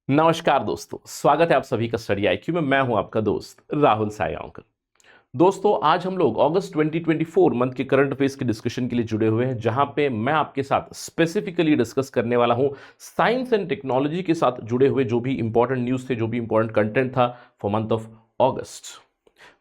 नमस्कार दोस्तों, स्वागत है आप सभी का स्टडी आईक्यू में। मैं हूं आपका दोस्त राहुल सायगांवकर। दोस्तों, आज हम लोग अगस्त 2024 मंथ के करंट अफेयर्स के डिस्कशन के लिए जुड़े हुए हैं, जहां पे मैं आपके साथ स्पेसिफिकली डिस्कस करने वाला हूं साइंस एंड टेक्नोलॉजी के साथ जुड़े हुए जो भी इंपॉर्टेंट न्यूज़ थे, जो भी इंपॉर्टेंट कंटेंट था फॉर मंथ ऑफ अगस्त।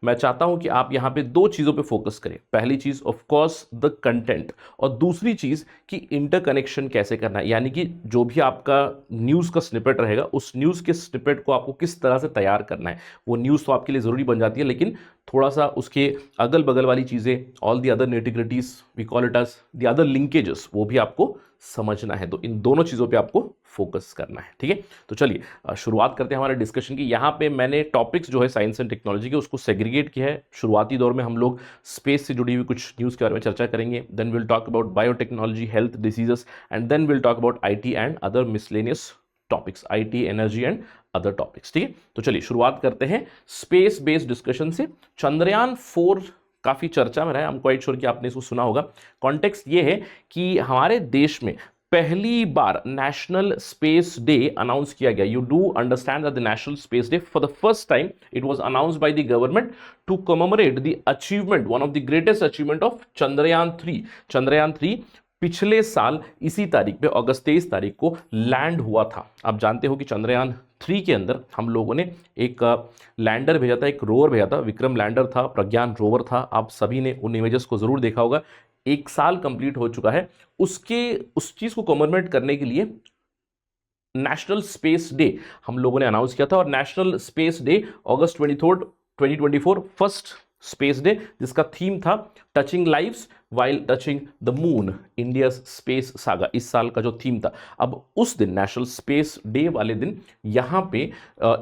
मैं चाहता हूं कि आप यहां पे दो चीजों पे फोकस करें। पहली चीज ऑफ कोर्स द कंटेंट, और दूसरी चीज कि इंटरकनेक्शन कैसे करना है, यानी कि जो भी आपका न्यूज का स्निपेट रहेगा उस न्यूज के स्निपेट को आपको किस तरह से तैयार करना है। वो न्यूज तो आपके लिए जरूरी बन जाती है, लेकिन थोड़ा सा उसके अगल बगल वाली चीजें, all the other nitty gritties, we call it as the other linkages, वो भी आपको समझना है। तो इन दोनों चीजों पे आपको फोकस करना है, ठीक है। तो चलिए शुरुआत करते हैं हमारे डिस्कशन की। यहाँ पे मैंने टॉपिक्स जो है साइंस एंड टेक्नोलॉजी के उसको सेग्रीगेट किया है। शुरुआती दौर में हम लोग स्पेस से जुड़ी हुई कुछ न्यूज़ के बारे में चर्चा करेंगे, then will talk about biotechnology, health, diseases, and then will talk about IT and other miscellaneous topics, IT, energy and other topics, ठीक है। तो चलिए शुरुआत करते हैं स्पेस बेस्ड डिस्कशन से। चंद्रयान 4 काफी चर्चा में रहा है, आई एम क्वाइट श्योर कि आपने इसको सुना होगा। कॉन्टेक्स्ट ये है कि हमारे देश में पहली बार नेशनल स्पेस डे अनाउंस किया गया। You do understand that the national space day for the first time it was announced by the government to commemorate the achievement, one of the greatest achievement of Chandrayaan 3। Chandrayaan 3 पिछले साल इसी तारीख पे, अगस्त 23 तारीख को land हुआ था। आप जानते हो कि चंद्रयान 3 के अंदर हम लोगों ने एक लैंडर भेजा था, एक रोवर भेजा था। विक्रम लैंडर था, प्रज्ञान रोवर था। आप सभी ने उन इमेजेस को जरूर देखा होगा। एक साल कंप्लीट हो चुका है। उस चीज को कमेमोरेट करने के लिए नेशनल स्पेस डे हम लोगों ने अनाउंस किया था। और नेशनल स्पेस डे अगस्त 23 2024 फर्स्ट स्पेस डे, जिसका थीम था touching lives while touching the moon, India space saga, इस साल का जो थीम था। अब उस दिन, नेशनल स्पेस डे वाले दिन, यहां पे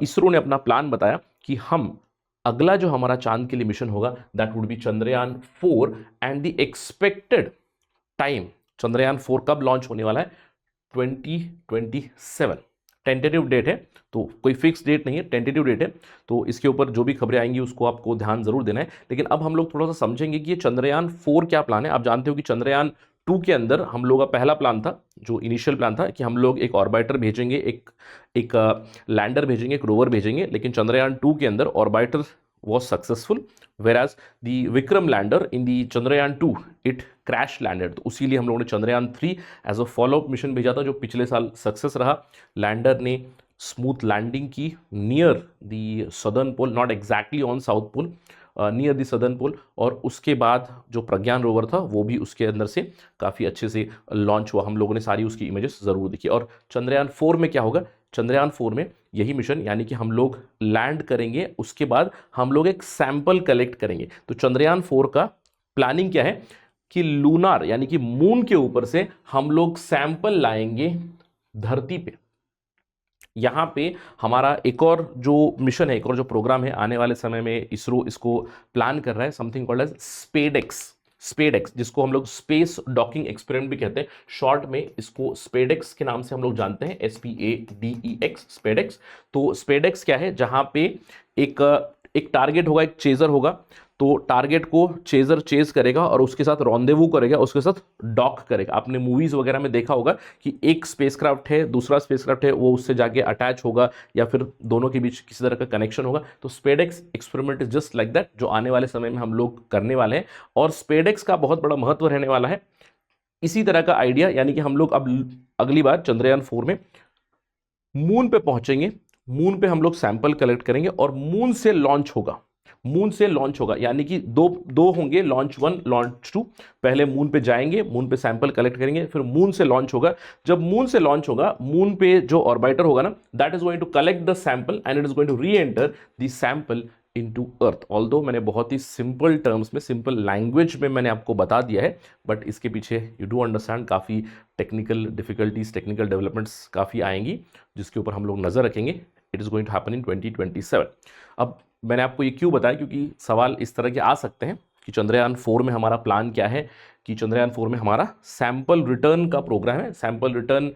इसरो ने अपना प्लान बताया कि हम अगला जो हमारा चांद के लिए मिशन होगा that would be Chandrayaan 4, and the expected time, Chandrayaan 4 कब लॉन्च होने वाला है? 2027 टेंटेटिव डेट है, तो कोई फिक्स डेट नहीं है, टेंटेटिव डेट है। तो इसके ऊपर जो भी खबरें आएंगी उसको आपको ध्यान जरूर देना है। लेकिन अब हम लोग थोड़ा सा समझेंगे कि ये चंद्रयान 4 क्या प्लान है। आप जानते हो कि चंद्रयान 2 के अंदर हम लोग का पहला प्लान था, जो इनिशियल प्लान था, कि हम लोग एक ऑर्बिटर भेजेंगे, एक लैंडर भेजेंगे, एक रोवर भेजेंगे। लेकिन चंद्रयान 2 के अंदर orbiter was successful, whereas the Vikram lander in the Chandrayaan 2 it crash landed। तो उसीलिए हम लोगों ने Chandrayaan 3 as a followup mission भेजा था, जो पिछले साल सक्सेस रहा। लैंडर ने स्मूथ लैंडिंग की near the southern pole, not exactly on south pole, near the southern pole. और उसके बाद जो प्रज्ञान रोवर था वो भी उसके अंदर से काफ़ी अच्छे से लॉन्च हुआ। हम लोगों ने सारी उसकी इमेजेस ज़रूर देखी। और चंद्रयान 4 में क्या होगा? चंद्रयान 4 में यही मिशन, यानी कि हम लोग लैंड करेंगे, उसके बाद हम लोग एक सैंपल कलेक्ट करेंगे। तो चंद्रयान 4 का प्लानिंग क्या है कि लूनार, यानी कि मून के ऊपर से हम लोग सैंपल लाएंगे धरती पे। यहां पे हमारा एक और जो मिशन है, एक और जो प्रोग्राम है, आने वाले समय में इसरो इसको प्लान कर रहा है, समथिंग कॉल्ड एज स्पेडेक्स, जिसको हम लोग स्पेस डॉकिंग एक्सपेरिमेंट भी कहते हैं। शॉर्ट में इसको स्पेडेक्स के नाम से हम लोग जानते हैं, SPADEX, स्पेडेक्स। तो स्पेडेक्स क्या है? जहां पे एक टारगेट होगा, एक चेजर होगा। तो टारगेट को चेजर चेज करेगा और उसके साथ रॉन्डेवू करेगा, उसके साथ डॉक करेगा। आपने मूवीज वगैरह में देखा होगा कि एक स्पेसक्राफ्ट है, दूसरा स्पेसक्राफ्ट है, वो उससे जाके अटैच होगा या फिर दोनों के बीच किसी तरह का कनेक्शन होगा। तो SpaDeX experiment is just like that, जो आने वाले समय में हम लोग करने वाले हैं। और स्पेडेक्स का बहुत बड़ा महत्व रहने वाला है। इसी तरह का आइडिया, यानी कि हम लोग अब अगली बार चंद्रयान 4 में मून पे पहुंचेंगे, मून पे हम लोग सैंपल कलेक्ट करेंगे और मून से लॉन्च होगा। यानी कि दो होंगे, लॉन्च 1, लॉन्च 2। पहले मून पे जाएंगे, मून पे सैंपल कलेक्ट करेंगे, फिर मून से लॉन्च होगा। जब मून से लॉन्च होगा, मून पे जो ऑर्बिटर होगा ना, that is going to collect the sample and it is going to reenter the sample into earth. Although मैंने बहुत ही सिंपल टर्म्स में, सिंपल लैंग्वेज में मैंने आपको बता दिया है, बट इसके पीछे यू डू अंडरस्टैंड काफ़ी टेक्निकल डिफिकल्टीज, टेक्निकल डेवलपमेंट्स काफ़ी आएंगी, जिसके ऊपर हम लोग नज़र रखेंगे। It is going to happen in 2027। अब मैंने आपको ये क्यों बताया, क्योंकि सवाल इस तरह के आ सकते हैं कि चंद्रयान 4 में हमारा प्लान क्या है, कि चंद्रयान 4 में हमारा सैंपल रिटर्न का प्रोग्राम है। सैंपल रिटर्न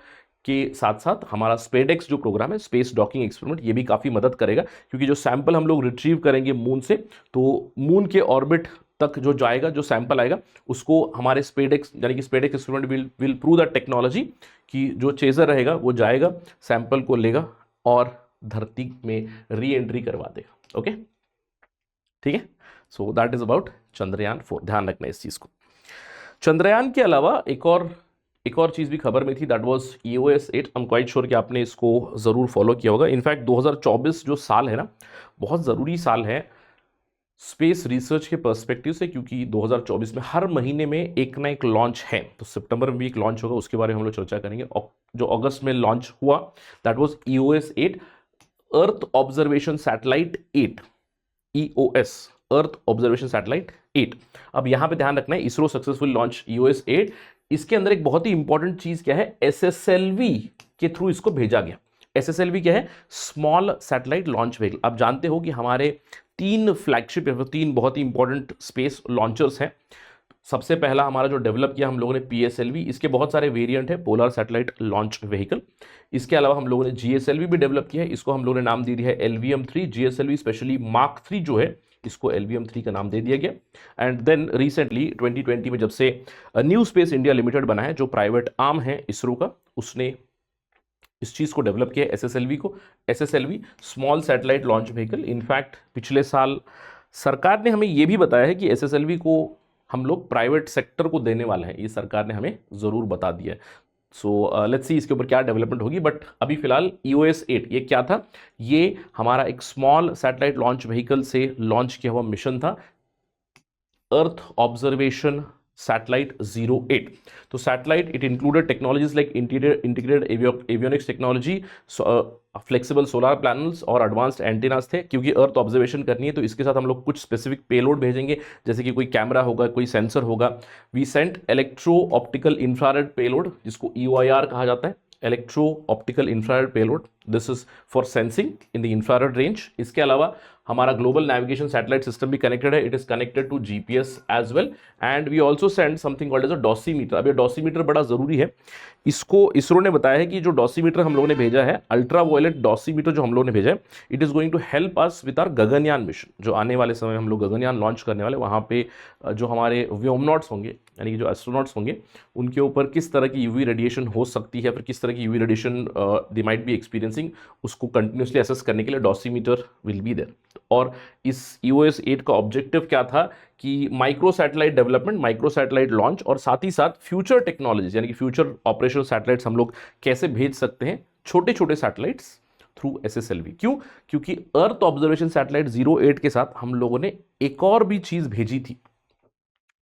के साथ साथ हमारा स्पेडेक्स जो प्रोग्राम है, स्पेस डॉकिंग एक्सपेरिमेंट, ये भी काफ़ी मदद करेगा। क्योंकि जो सैंपल हम लोग रिट्रीव करेंगे मून से, तो मून के ऑर्बिट तक जो जाएगा, जो सैंपल आएगा, उसको हमारे स्पेडेक्स, यानी कि SpaDeX experiment will prove that technology, कि जो चेजर रहेगा वो जाएगा, सैंपल को लेगा, और धरती में री एंट्री करवा देगा। ओके, ठीक है। So that is about Chandrayaan 4, ध्यान रखना इस चीज को। चंद्रयान के अलावा एक और चीज भी खबर में थी, that was EOS 8। I am quite sure कि आपने इसको जरूर फॉलो किया होगा। इनफैक्ट 2024 जो साल है ना, बहुत जरूरी साल है स्पेस रिसर्च के पर्सपेक्टिव से, क्योंकि 2024 में हर महीने में एक ना एक लॉन्च है। तो सितंबर में भी एक लॉन्च होगा, उसके बारे में हम लोग चर्चा करेंगे। जो अगस्त में लॉन्च हुआ that was EOS 8, earth observation satellite 8, EOS, earth observation satellite 8। अब यहां पे ध्यान रखना है, इसरो सक्सेसफुल लॉन्च EOS 8। इसके अंदर एक बहुत ही इंपॉर्टेंट चीज क्या है, SSLV के थ्रू इसको भेजा गया। SSLV क्या है, स्मॉल सैटेलाइट लॉन्च व्हीकल। आप जानते हो कि हमारे 3 फ्लैगशिप या 3 बहुत ही इंपॉर्टेंट स्पेस लॉन्चर्स हैं। सबसे पहला हमारा जो डेवलप किया हम लोगों ने PSLV, इसके बहुत सारे वेरिएंट है, पोलर सैटेलाइट लॉन्च व्हीकल। इसके अलावा हम लोगों ने GSLV भी डेवलप किया है, इसको हम लोगों ने नाम दे दिया है LVM-3। GSLV स्पेशली मार्क 3 जो है, इसको LVM-3 का नाम दे दिया गया। एंड देन रिसेंटली 2020 में जब से न्यू स्पेस इंडिया लिमिटेड बना है, जो प्राइवेट आर्म है इसरो का, उसने इस चीज को डेवलप किया SSLV को। SSLV small satellite launch vehicle. In fact पिछले साल सरकार ने हमें यह भी बताया है कि SSLV को हम लोग प्राइवेट सेक्टर को देने वाले हैं, ये सरकार ने हमें जरूर बता दिया है। सो लेट्स सी इसके ऊपर क्या डेवलपमेंट होगी। बट अभी फिलहाल EOS 8 ये क्या था, ये हमारा एक स्मॉल सैटेलाइट लॉन्च व्हीकल से लॉन्च किया हुआ मिशन था, अर्थ ऑब्जर्वेशन सैटेलाइट 08। तो satellite it included technologies like integrated avionics technology, flexible solar panels और एडवांस्ड एंटीनास थे। क्योंकि अर्थ ऑब्जर्वेशन करनी है तो इसके साथ हम लोग कुछ स्पेसिफिक पेलोड भेजेंगे, जैसे कि कोई कैमरा होगा, कोई सेंसर होगा। We sent electro optical infrared payload, जिसको EOIR कहा जाता है, electro optical infrared payload. This is for sensing in the infrared range. इसके अलावा हमारा ग्लोबल नेविगेशन सैटेलाइट सिस्टम भी कनेक्टेड है, it is connected to GPS as well. And we also send something called as a dosimeter. अब ये डॉसीमीटर बड़ा जरूरी है, इसको इसरो ने बताया है कि जो डॉसीमीटर हम लोगों ने भेजा है, अल्ट्रा वायलेट डॉसीमीटर जो हम लोगों ने भेजा है, it is going to help us with our Gaganyaan mission. जो आने वाले समय हम लोग गगनयान लॉन्च करने वाले, वहाँ पे जो हमारे व्योमनॉट्स होंगे, यानी कि जो एस्ट्रोनॉट्स होंगे, उनके ऊपर किस तरह की UV रेडिएशन हो सकती है, फिर किस तरह की UV radiation they might be experiencing, उसको कंटिन्यूसली असेस करने के लिए डॉसीमीटर विल बी देयर। और इस EOS 8 का ऑब्जेक्टिव क्या था कि micro satellite development, micro satellite launch, और साथ ही साथ फ्यूचर टेक्नोलॉजीज यानी कि फ्यूचर ऑपरेशनल सैटेलाइट्स हम लोग कैसे भेज सकते हैं, छोटे छोटे सैटेलाइट्स थ्रू SSLV। क्यों? क्योंकि अर्थ ऑब्जर्वेशन सैटेलाइट 08 के साथ हम लोगों ने एक और भी चीज भेजी थी,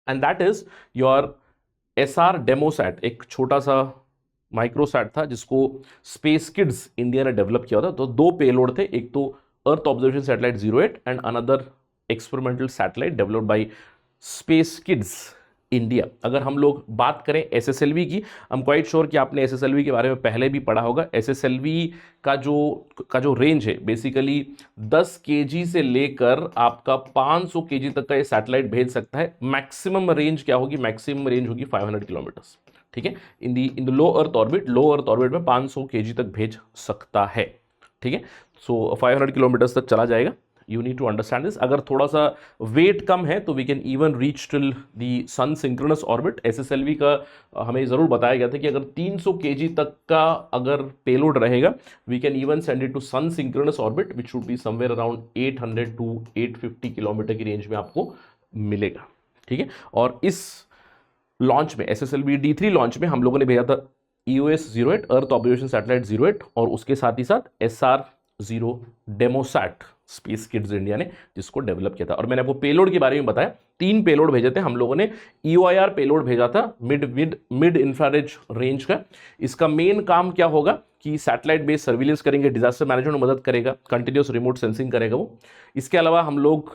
and that is your SR डेमोसैट। एक छोटा सा माइक्रोसैट था जिसको स्पेस किड्स इंडिया ने डेवलप किया था। तो 2 पेलोड थे, एक तो earth observation satellite 08 and another experimental satellite developed by space kids India. अगर हम लोग बात करें SSLV की, आई एम क्वाइट श्योर कि आपने SSLV के बारे में पहले भी पढ़ा होगा। SSLV का जो रेंज है, बेसिकली 10 kg से लेकर आपका 500 kg तक का ये सैटेलाइट भेज सकता है। मैक्सिमम रेंज क्या होगी? मैक्सिमम रेंज होगी 500 किलोमीटर्स। ठीक है, in the low earth orbit में 500 kg तक भेज सकता है। ठीक है, सो 500 किलोमीटर्स तक चला जाएगा। You need to understand this. अगर थोड़ा सा वेट कम है तो we can even reach till the sun synchronous orbit. SSLV का हमें ज़रूर बताया गया था कि अगर 300 kg तक का अगर पेलोड रहेगा, we can even send it to sun synchronous orbit which should be somewhere around 800 to 850 kilometre की रेंज में आपको मिलेगा। ठीक है, और इस लॉन्च में, SSLV D3 लॉन्च में हम लोगों ने भेजा था EOS 08, अर्थ ऑब्जर्वेशन सैटेलाइट 08, और उसके साथ ही साथ SR0 डेमोसैट स्पेस किड्स इंडिया ने जिसको डेवलप किया था। और मैंने आपको पेलोड के बारे में बताया, 3 पेलोड भेजे थे हम लोगों ने। EOIR पेलोड भेजा था मिड इंफ्रारेड रेंज का। इसका मेन काम क्या होगा कि सैटेलाइट बेस्ड सर्विलेंस करेंगे, डिजास्टर मैनेजमेंट में मदद करेगा, कंटिन्यूस रिमोट सेंसिंग करेगा वो। इसके अलावा हम लोग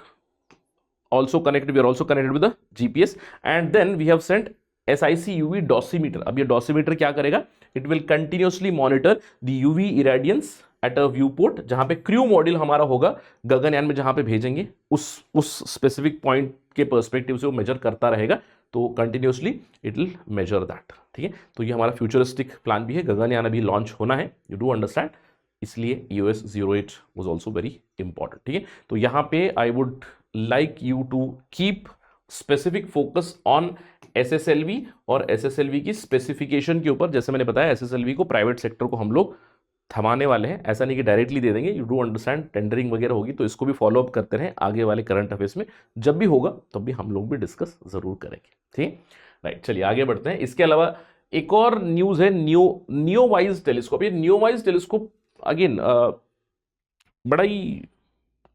we are also connected with the GPS, and then we have sent SIC UV dosimeter। अब ये डॉसीमीटर क्या करेगा? It will continuously monitor the UV irradiance at a view port, जहां पे क्रू मॉड्यूल हमारा होगा गगनयान में, जहां पे भेजेंगे उस स्पेसिफिक पॉइंट के पर्सपेक्टिव से वो मेजर करता रहेगा। तो continuously it will measure that. ठीक है, तो ये हमारा फ्यूचरिस्टिक प्लान भी है। गगनयान अभी लॉन्च होना है, यू डू अंडरस्टैंड, इसलिए EOS 08 was also very important. ठीक है, तो यहाँ पे I would like you to keep specific focus on SSLV और SSLV की स्पेसिफिकेशन के ऊपर। जैसे मैंने बताया, SSLV को प्राइवेट सेक्टर को हम लोग थमाने वाले हैं, ऐसा नहीं कि डायरेक्टली दे देंगे। यू डू अंडरस्टैंड, टेंडरिंग वगैरह होगी तो इसको भी फॉलो अप करते रहें आगे वाले करंट अफेयर्स में, जब भी होगा तब भी हम लोग भी डिस्कस जरूर करेंगे। ठीक, राइट, चलिए आगे बढ़ते हैं। इसके अलावा एक और न्यूज है, नियोवाइज टेलीस्कोप। ये नियोवाइज टेलीस्कोप अगेन बड़ा ही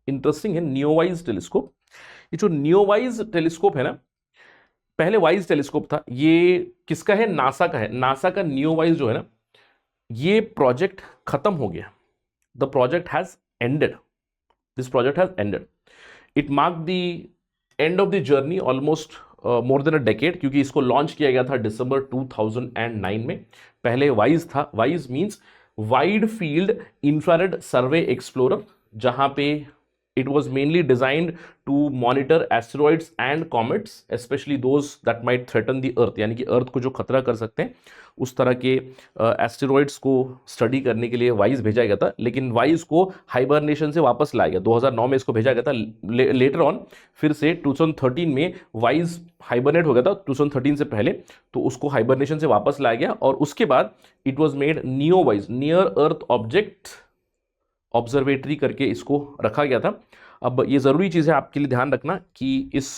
इंटरेस्टिंग है, नियोवाइज टेलीस्कोप। ये जो नियोवाइज टेलीस्कोप है ना, पहले वाइज टेलीस्कोप था, ये किसका है? नासा का है। नासा का नियोवाइज जो है ना, ये प्रोजेक्ट खत्म हो गया। The project has ended, this project has ended. It mark the end of the journey almost more than a decade, क्योंकि इसको लॉन्च किया गया था दिसंबर 2009 में। पहले वाइज था, वाइज means wide field infrared survey explorer, जहां पे it was mainly designed to monitor asteroids and comets, especially those that might threaten the earth, यानी कि अर्थ को जो खतरा कर सकते हैं उस तरह के एस्टेरॉइड्स को स्टडी करने के लिए वाइज भेजा गया था। लेकिन वाइज को हाइबरनेशन से वापस लाया गया, 2009 में इसको भेजा गया था। लेटर ऑन फिर से 2013 में वाइज हाइबरनेट हो गया था, 2013 से पहले, तो उसको हाइबरनेशन से वापस लाया गया और उसके बाद इट वॉज मेड नियोवाइज, नियर अर्थ ऑब्जेक्ट ऑब्जर्वेटरी करके इसको रखा गया था। अब ये ज़रूरी चीज़ है आपके लिए ध्यान रखना कि इस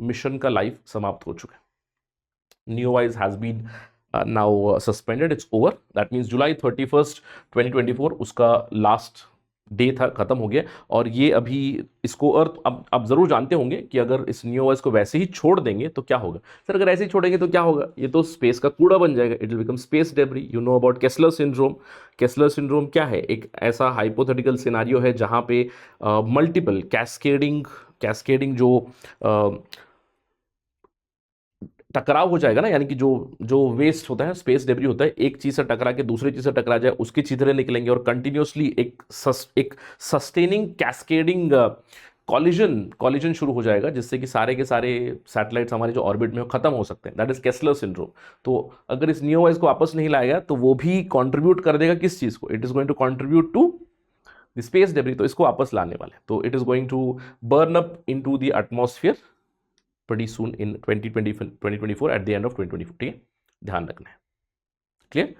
मिशन का लाइफ समाप्त हो चुका है। नियोवाइज has been now suspended, it's over. That means July 31st 2024 उसका लास्ट डे था, खत्म हो गया। और ये अभी इसको अर्थ, अब आप ज़रूर जानते होंगे कि अगर इस नियोवाइज को वैसे ही छोड़ देंगे तो क्या होगा। सर अगर ऐसे ही छोड़ेंगे तो क्या होगा? ये तो स्पेस का कूड़ा बन जाएगा, it will become space debris. You know about Kessler syndrome. Kessler syndrome क्या है? एक ऐसा हाइपोथेटिकल सिनारियो है जहाँ पे मल्टीपल कैस्केडिंग जो टकराव हो जाएगा ना, यानी कि जो वेस्ट होता है, स्पेस डेब्री होता है, एक चीज से टकरा के दूसरी चीज से टकरा जाए, उसके छिद्रे निकलेंगे और कंटिन्यूसली एक सस्टेनिंग कैस्केडिंग कॉलिजन शुरू हो जाएगा, जिससे कि सारे के सारे सैटेलाइट्स हमारे जो ऑर्बिट में खत्म हो सकते हैं। That is Kessler syndrome. तो अगर इस नियोवाइज को वापस नहीं लाएगा तो वो भी कॉन्ट्रीब्यूट कर देगा किस चीज को? It is going to contribute to the space debris. तो इसको वापस लाने वाले, तो it is going to burn up into the atmosphere pretty soon in 2024 at the end of 2024। ठीक है, ध्यान रखना है। Clear,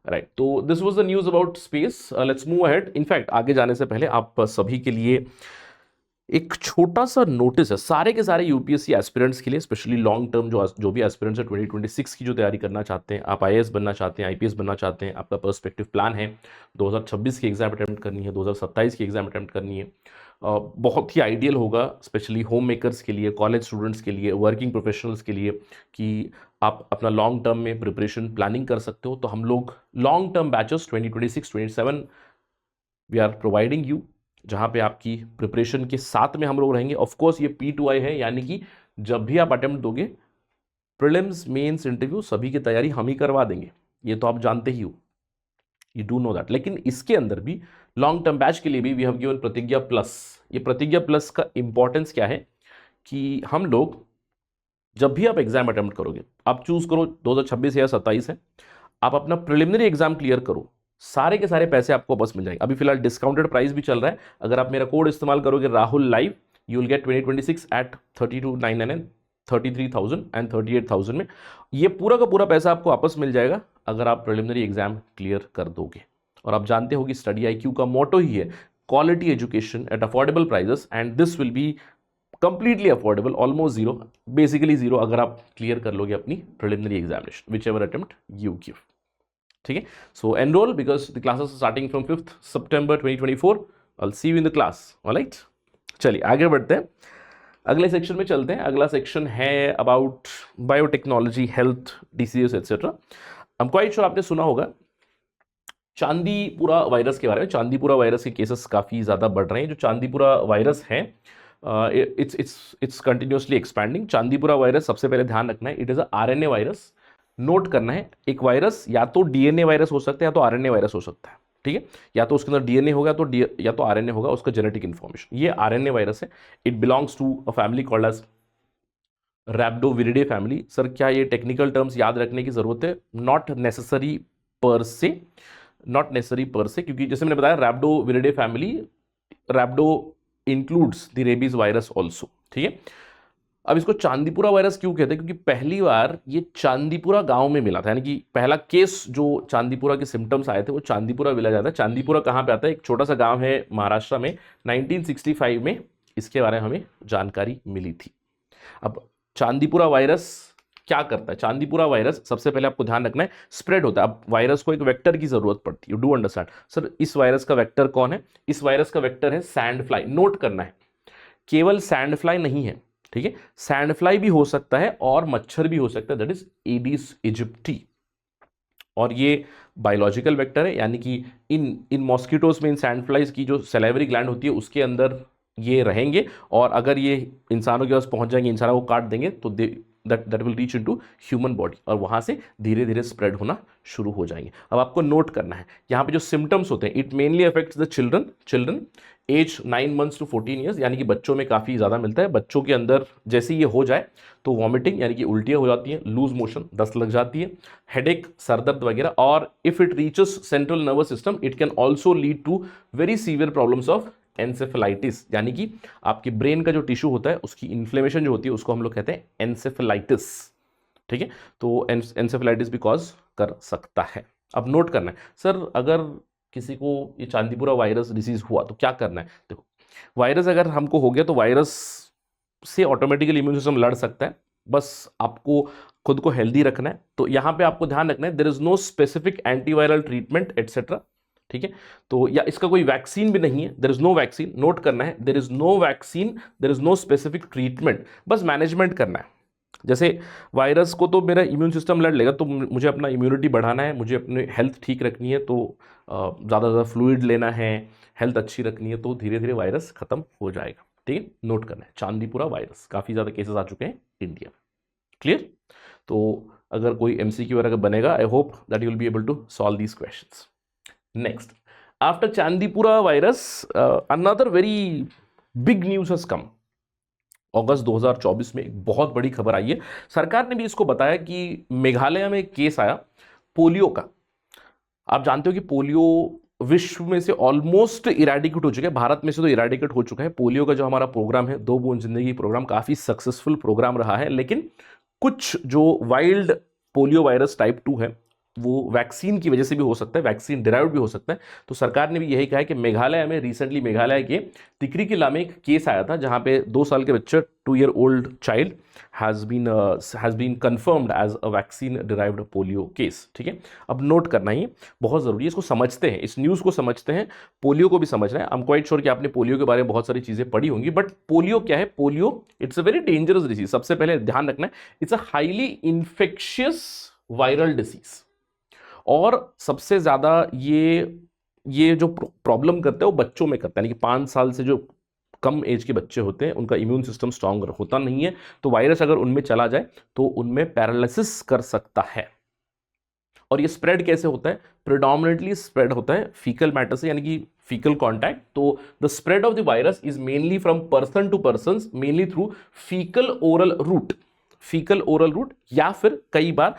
right. तो this was the news about space. Let's move ahead. In fact आगे जाने से पहले आप सभी के लिए एक छोटा सा नोटिस है, सारे के सारे यूपीएससी एस्पिरेंट्स के लिए, स्पेशली लॉन्ग टर्म जो भी एस्पिरेंट्स है 2026 की जो तैयारी करना चाहते हैं, आप आईएएस बनना चाहते हैं, आईपीएस बनना चाहते हैं, आपका पर्सपेक्टिव प्लान है, 2026 की एग्जाम अटेम्प्ट करनी है, 2027 की एग्जाम अटेम्प्ट करनी है, बहुत ही आइडियल होगा स्पेशली होम मेकर्स के लिए, कॉलेज स्टूडेंट्स के लिए, वर्किंग प्रोफेशनल्स के लिए, कि आप अपना लॉन्ग टर्म में प्रिपरेशन प्लानिंग कर सकते हो। तो हम लोग long term batches 2026-27 we are providing you, जहाँ पे आपकी प्रिपरेशन के साथ में हम लोग रहेंगे। ऑफ कोर्स ये P2I है, यानी कि जब भी आप अटेम्प्ट दोगे, प्रीलिम्स, मेंस, इंटरव्यू सभी की तैयारी हम ही करवा देंगे, ये तो आप जानते ही हो, यू डू नो दैट। लेकिन इसके अंदर भी लॉन्ग टर्म बैच के लिए भी वी हैव गिवन प्रतिज्ञा प्लस। ये प्रतिज्ञा प्लस का इंपॉर्टेंस क्या है कि हम लोग जब भी आप एग्जाम अटेम्प्ट करोगे, आप चूज करो 2026 या 27 है, आप अपना प्रिलिमिनरी एग्जाम क्लियर करो, सारे के सारे पैसे आपको वापस मिल जाएंगे। अभी फिलहाल डिस्काउंटेड प्राइस भी चल रहा है, अगर आप मेरा कोड इस्तेमाल करोगे Rahul live, you will get 2026 at 32,999, 33,000 and 38,000 में। ये पूरा का पूरा पैसा आपको वापस मिल जाएगा अगर आप प्रिलिमिनरी एग्जाम क्लियर कर दोगे। और आप जानते हो कि स्टडी IQ का मोटो ही है quality education at affordable prices, and this will be completely affordable, almost zero, basically zero, अगर आप क्लियर कर लोगे अपनी preliminary examination whichever attempt you give. ठीक है, so enrol because the classes starting from 5th September 2024। I will see you in the class, alright. चलिए आगे बढ़ते हैं, अगले सेक्शन में चलते हैं। अगला सेक्शन है about biotechnology, health diseases etcetera. I am quite sure आपने सुना होगा चांदीपुरा वायरस के बारे में। चांदीपुरा वायरस के केसेस काफ़ी ज़्यादा बढ़ रहे हैं। जो चांदीपुरा वायरस है, it's continuously expanding. Chandipura virus, सबसे पहले ध्यान रखना है, it is a RNA virus. Note करना है, एक वायरस या तो DNA वायरस हो सकता है या तो RNA वायरस हो सकता है। ठीक है, या तो उसके अंदर DNA होगा तो या तो RNA होगा, उसका जेनेटिक इन्फॉर्मेशन। ये RNA वायरस है, it belongs to a family called as rhabdoviridae family. Sir क्या ये टेक्निकल टर्म्स याद रखने की जरूरत है? नॉट नेसेसरी पर से, नॉट नेसेसरी पर से, क्योंकि जैसे मैंने बताया rhabdoviridae family, rhabdo includes the rabies virus also. ठीक है, अब इसको चांदीपुरा वायरस क्यों कहते हैं, क्योंकि पहली बार ये चांदीपुरा गांव में मिला था, यानी कि पहला केस जो चांदीपुरा के सिम्टम्स आए थे वो चांदीपुरा मिला जाता है। चांदीपुरा कहाँ पे आता है, एक छोटा सा गांव है महाराष्ट्र में। 1965 में इसके बारे में हमें जानकारी मिली थी। अब चांदीपुरा वायरस क्या करता है, चांदीपुरा वायरस सबसे पहले आपको ध्यान रखना है स्प्रेड होता है। अब वायरस को एक वेक्टर की जरूरत पड़ती है, यू डू अंडरस्टैंड। सर इस वायरस का वेक्टर कौन है, इस वायरस का वेक्टर है सैंड फ्लाई। नोट करना है केवल सैंड फ्लाई नहीं है, ठीक है, सैंड फ्लाई भी हो सकता है और मच्छर भी हो सकता है, दैट इज एडिस इजिप्टी। और ये बायोलॉजिकल वेक्टर है, यानी कि इन मॉस्किटोज में, इन सैंड फ्लाइज की जो सैलिवरी ग्लैंड होती है उसके अंदर ये रहेंगे, और अगर ये इंसानों के पास पहुंच जाएंगे, इंसानों को काट देंगे, तो that will reach into human body, और वहां से धीरे धीरे स्प्रेड होना शुरू हो जाएंगे। अब आपको नोट करना है यहाँ पे जो सिम्टम्स होते हैं, it mainly affects the children age 9 months to 14 years, यानी कि बच्चों में काफ़ी ज़्यादा मिलता है। बच्चों के अंदर जैसे ये हो जाए तो वॉमिटिंग यानी कि उल्टियाँ हो जाती हैं, लूज मोशन, दस्त लग जाती है, हेडेक, सरदर्द वगैरह, और if it reaches central nervous system it can also lead to very severe problems of encephalitis, यानी कि आपके ब्रेन का जो टिश्यू होता है उसकी इन्फ्लेमेशन जो होती है उसको हम लोग कहते हैं एंसेफेलाइटिस, ठीक है। तो एंसेफेलाइटिस भी कॉज कर सकता है। अब नोट करना है सर अगर किसी को ये चांदीपुरा वायरस डिसीज हुआ तो क्या करना है। देखो वायरस अगर हमको हो गया तो वायरस से ऑटोमेटिकली इम्यून सिस्टम लड़ सकता है, बस आपको खुद को हेल्दी रखना है। तो यहाँ पे आपको ध्यान रखना है there is no specific antiviral treatment etcetera, ठीक है। तो या इसका कोई वैक्सीन भी नहीं है, there is no vaccine. Note करना है there is no vaccine, there is no specific treatment, बस मैनेजमेंट करना है। जैसे वायरस को तो मेरा इम्यून सिस्टम लड़ लेगा, तो मुझे अपना इम्यूनिटी बढ़ाना है, मुझे अपनी हेल्थ ठीक रखनी है, तो ज़्यादा ज़्यादा फ्लूइड लेना है, हेल्थ अच्छी रखनी है, तो धीरे धीरे वायरस खत्म हो जाएगा, ठीक है। नोट करना है चांदीपुरा वायरस, काफ़ी ज़्यादा केसेस आ चुके हैं इंडिया में, क्लियर। तो अगर कोई MCQ वगैरह बनेगा, I hope that you will be able to solve these questions. Next, after Chandipura virus another very big news has come. अगस्त 2024 में एक बहुत बड़ी खबर आई है, सरकार ने भी इसको बताया कि मेघालय में एक केस आया पोलियो का। आप जानते हो कि पोलियो विश्व में से ऑलमोस्ट इरेडिकेट हो चुका है, भारत में से तो इरेडिकेट हो चुका है। पोलियो का जो हमारा प्रोग्राम है, 2 बूंद जिंदगी प्रोग्राम, काफी सक्सेसफुल प्रोग्राम रहा है, लेकिन कुछ जो वाइल्ड पोलियो वायरस टाइप 2 है वो वैक्सीन की वजह से भी हो सकता है, वैक्सीन डिराइव्ड भी हो सकता है। तो सरकार ने भी यही कहा है कि मेघालय में रिसेंटली, मेघालय के तिकरी किला में एक केस आया था जहां पे 2 साल के बच्चे, 2 year old child has been confirmed as a vaccine derived polio case, ठीक है। अब नोट करना ही बहुत जरूरी है, इसको समझते हैं, इस न्यूज़ को समझते हैं, पोलियो को भी समझना है। आई एम क्वाइट श्योर कि आपने पोलियो के बारे में बहुत सारी चीज़ें पढ़ी होंगी, बट पोलियो क्या है, polio it's a very dangerous disease. सबसे पहले ध्यान रखना है it's a highly infectious viral disease, और सबसे ज़्यादा ये जो प्रॉब्लम करता है वो बच्चों में करता है, यानी कि 5 साल से जो कम एज के बच्चे होते हैं उनका इम्यून सिस्टम स्ट्रांग होता नहीं है, तो वायरस अगर उनमें चला जाए तो उनमें पैरालिसिस कर सकता है। और ये स्प्रेड कैसे होता है, प्रिडोमिनेटली स्प्रेड होता है फीकल मैटर से, यानी कि फीकल कॉन्टैक्ट। तो the spread of the virus is mainly from person to person, mainly through faecal oral route, faecal oral route, या फिर कई बार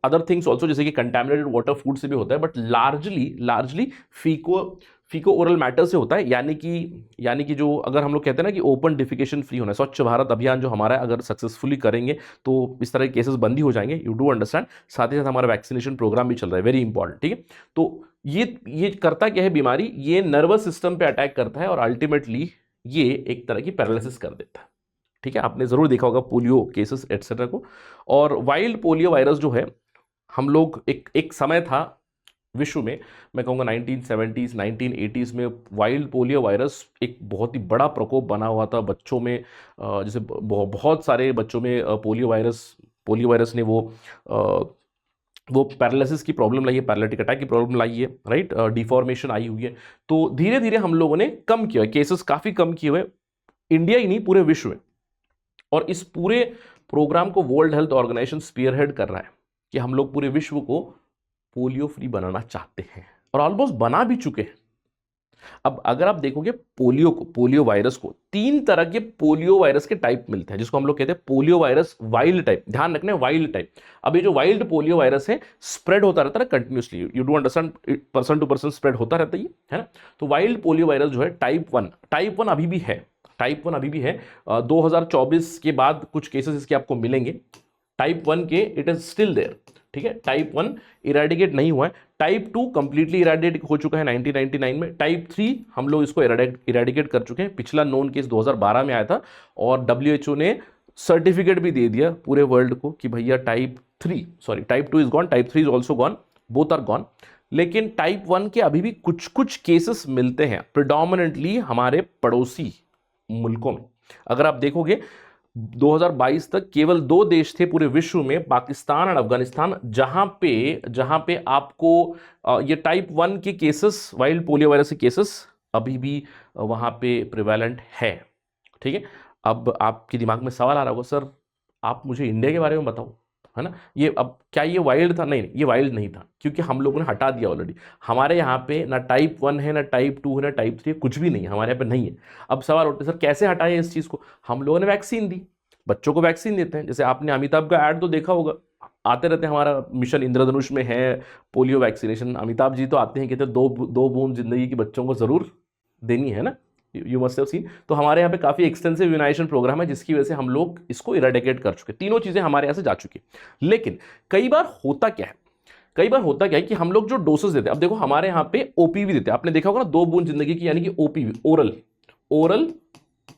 अदर थिंग्स ऑल्सो, जैसे कि कंटेमिनेटेड वाटर, फूड से भी होता है, बट लार्जली फीको ओरल मैटर से होता है। यानी कि जो अगर हम लोग कहते हैं ना कि ओपन डिफिकेशन फ्री होना है, स्वच्छ भारत अभियान जो हमारा है, अगर सक्सेसफुली करेंगे तो इस तरह के केसेस बंद ही हो जाएंगे, यू डू अंडरस्टैंड। साथ ही साथ हमारा वैक्सीनेशन प्रोग्राम भी चल रहा है, वेरी इंपॉर्टेंट, ठीक है। तो ये करता क्या है बीमारी, ये नर्वस सिस्टम पे अटैक करता है और अल्टीमेटली ये एक तरह की पैरालिसिस कर देता है, ठीक है। आपने जरूर देखा होगा पोलियो केसेस एटसेट्रा को। और वाइल्ड पोलियो वायरस जो है, हम लोग एक समय था विश्व में, मैं कहूँगा 1970s 1980s में वाइल्ड पोलियो वायरस एक बहुत ही बड़ा प्रकोप बना हुआ था बच्चों में। जैसे बहुत सारे बच्चों में पोलियो वायरस ने वो पैरालिसिस की प्रॉब्लम लाई है, पैरालिटिक अटैक की प्रॉब्लम लाई है, राइट, डिफॉर्मेशन आई हुई है। तो धीरे धीरे हम लोगों ने कम किया, केसेस काफ़ी कम किए हुए, इंडिया ही नहीं पूरे विश्व में। और इस पूरे प्रोग्राम को वर्ल्ड हेल्थ ऑर्गेनाइजेशन स्पीयरहेड कर रहा है कि हम लोग पूरे विश्व को पोलियो फ्री बनाना चाहते हैं, और ऑलमोस्ट बना भी चुके हैं। अब अगर आप देखोगे पोलियो वायरस को, 3 तरह के पोलियो वायरस के टाइप मिलते हैं, जिसको हम लोग कहते हैं पोलियो वायरस वाइल्ड टाइप। ध्यान रखना है, वाइल्ड टाइप। अब ये जो वाइल्ड पोलियो वायरस है, स्प्रेड होता रहता है continuously, you do understand, person to person spread होता रहता है ना। तो वाइल्ड पोलियो वायरस जो है टाइप वन अभी भी है, टाइप 1 अभी भी है। 2024 के बाद कुछ केसेस इसके आपको मिलेंगे। टाइप 1 के इट इज स्टिल देयर, ठीक है। टाइप 1 इरेडिकेट नहीं हुआ है। टाइप 2 कंप्लीटली इरेडिकेट हो चुका है 1999 में। टाइप 3 हम लोग इसको इरेडिकेट कर चुके हैं। पिछला नोन केस 2012 में आया था और WHO ने सर्टिफिकेट भी दे दिया पूरे वर्ल्ड को कि भैया type 2 is gone, type 3 is also gone, both are gone. लेकिन टाइप 1 के अभी भी कुछ कुछ केसेस मिलते हैं, प्रिडोमिनेंटली हमारे पड़ोसी मुल्कों में। अगर आप देखोगे 2022 तक केवल 2 देश थे पूरे विश्व में, पाकिस्तान और अफगानिस्तान, जहां पे आपको ये टाइप 1 के केसेस, वाइल्ड पोलियो वायरस के केसेस अभी भी वहां पे प्रिवेलेंट है, ठीक है। अब आपके दिमाग में सवाल आ रहा होगा, सर आप मुझे इंडिया के बारे में बताओ, है ना। ये अब क्या ये वाइल्ड था? नहीं, ये वाइल्ड नहीं था, क्योंकि हम लोगों ने हटा दिया ऑलरेडी। हमारे यहाँ पे ना टाइप 1 है, ना टाइप 2 है, ना टाइप 3 है, कुछ भी नहीं है हमारे यहाँ पे, नहीं है। अब सवाल उठते सर कैसे हटाए इस चीज़ को? हम लोगों ने वैक्सीन दी, बच्चों को वैक्सीन देते हैं। जैसे आपने अमिताभ का ऐड तो देखा होगा, आते रहते हैं, हमारा मिशन इंद्रधनुष में है पोलियो वैक्सीनेशन। अमिताभ जी तो आते हैं, कहते हैं दो बूंद जिंदगी की बच्चों को जरूर देनी है ना, यू मस्ट हैव सीन। तो हमारे यहाँ पे काफी एक्सटेंसिव इम्यूनाइजेशन प्रोग्राम है, जिसकी वजह से हम लोग इसको इरेडिकेट कर चुके, तीनों चीजें हमारे यहाँ से जा चुकी। लेकिन कई बार होता क्या है कि हम लोग जो डोसेस देते हैं, अब देखो हमारे यहाँ पे ओपीवी देते हैं, आपने देखा होगा ना, 2 बूंद जिंदगी की, यानी कि ओपीवी, ओरल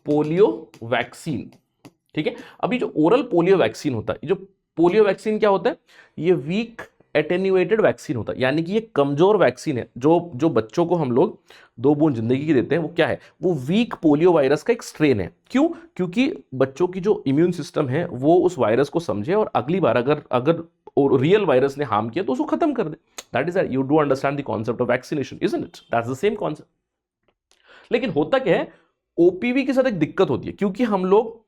पोलियो वैक्सीन, ठीक है। अभी जो ओरल पोलियो वैक्सीन होता है, ये जो पोलियो वैक्सीन क्या होता है, ये वीक एटेन्यूएटेड वैक्सीन होता है, यानी कि ये कमजोर वैक्सीन है। जो बच्चों को हम लोग 2 बूंद जिंदगी की देते हैं, वो क्या है, वो वीक पोलियो वायरस का एक स्ट्रेन है। क्यों? क्योंकि बच्चों की जो इम्यून सिस्टम है वो उस वायरस को समझे और अगली बार अगर रियल वायरस ने हार्म किया तो उसको खत्म कर दे। That is you do understand the concept of vaccination, isn't it? That's the same concept. लेकिन होता क्या है, ओपीवी के साथ एक दिक्कत होती है, क्योंकि हम लोग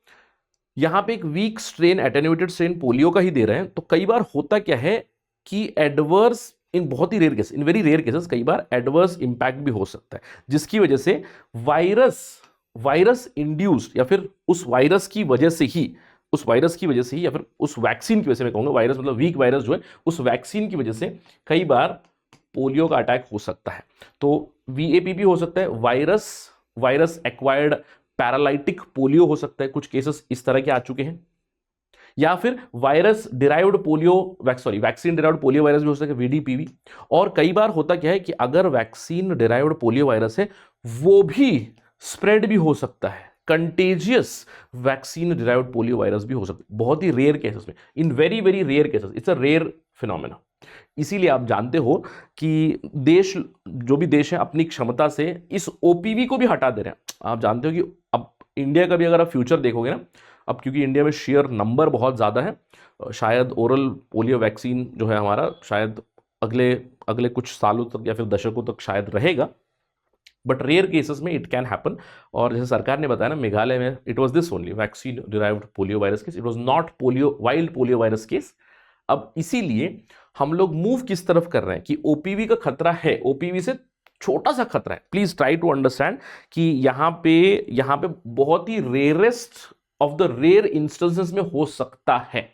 यहां पे एक weak strain, attenuated strain polio का ही दे रहे हैं। तो कई बार होता क्या है कि एडवर्स, इन बहुत ही rare case, in very rare cases, कई बार एडवर्स इंपैक्ट भी हो सकता है, जिसकी वजह से वायरस इंड्यूस्ड, या फिर उस वायरस की वजह से ही या फिर उस वैक्सीन की वजह से, मैं कहूंगा वायरस मतलब वीक वायरस जो है, उस वैक्सीन की वजह से कई बार पोलियो का अटैक हो सकता है। तो VAPP हो सकता है, वायरस एक्वायर्ड पैरालाइटिक पोलियो हो सकता है, कुछ केसेस इस तरह के आ चुके हैं। या फिर वैक्सीन डिराइव्ड पोलियो वायरस भी हो सकता है, VDPV। और कई बार होता क्या है कि अगर वैक्सीन डिराइव्ड पोलियो वायरस है, वो भी स्प्रेड भी हो सकता है, contagious vaccine derived polio virus भी हो सकता है, बहुत ही रेयर केसेस में, in very very rare cases, it's a rare phenomena. इसीलिए आप जानते हो कि जो भी देश है अपनी क्षमता से इस OPV को भी हटा दे रहे हैं। आप जानते हो कि अब इंडिया का भी अगर आप फ्यूचर देखोगे ना, अब क्योंकि इंडिया में शेयर नंबर बहुत ज़्यादा है, शायद ओरल पोलियो वैक्सीन जो है हमारा, शायद अगले कुछ सालों तक या फिर दशकों तक शायद रहेगा, बट रेयर केसेस में इट कैन हैपन। और जैसे सरकार ने बताया ना, मेघालय में it was this only vaccine derived polio virus case, it was not wild polio virus case. अब इसीलिए हम लोग मूव किस तरफ कर रहे हैं कि OPV का खतरा है, OPV से छोटा सा खतरा है। प्लीज ट्राई टू अंडरस्टैंड कि यहां पे बहुत ही rarest of the rare instances में हो सकता है,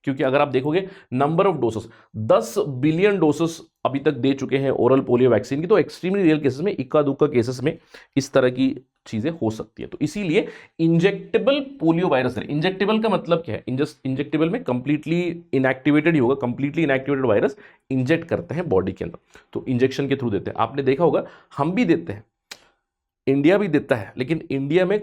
क्योंकि अगर आप देखोगे number of doses, 10 billion doses अभी तक दे चुके हैं ओरल पोलियो वैक्सीन की। तो एक्सट्रीमली रेयर केसेस में, इक्का दुक्का केसेस में इस तरह की चीजें हो सकती है। तो इसीलिए इंजेक्टेबल पोलियो वायरस है। इंजेक्टेबल का मतलब क्या है? इंजेक्टेबल में कंप्लीटली इनएक्टिवेटेड ही होगा, कंप्लीटली इनएक्टिवेटेड वायरस इंजेक्ट करते हैं बॉडी के अंदर, तो इंजेक्शन के थ्रू देते हैं। आपने देखा होगा, हम भी देते हैं, इंडिया भी देता है, लेकिन इंडिया में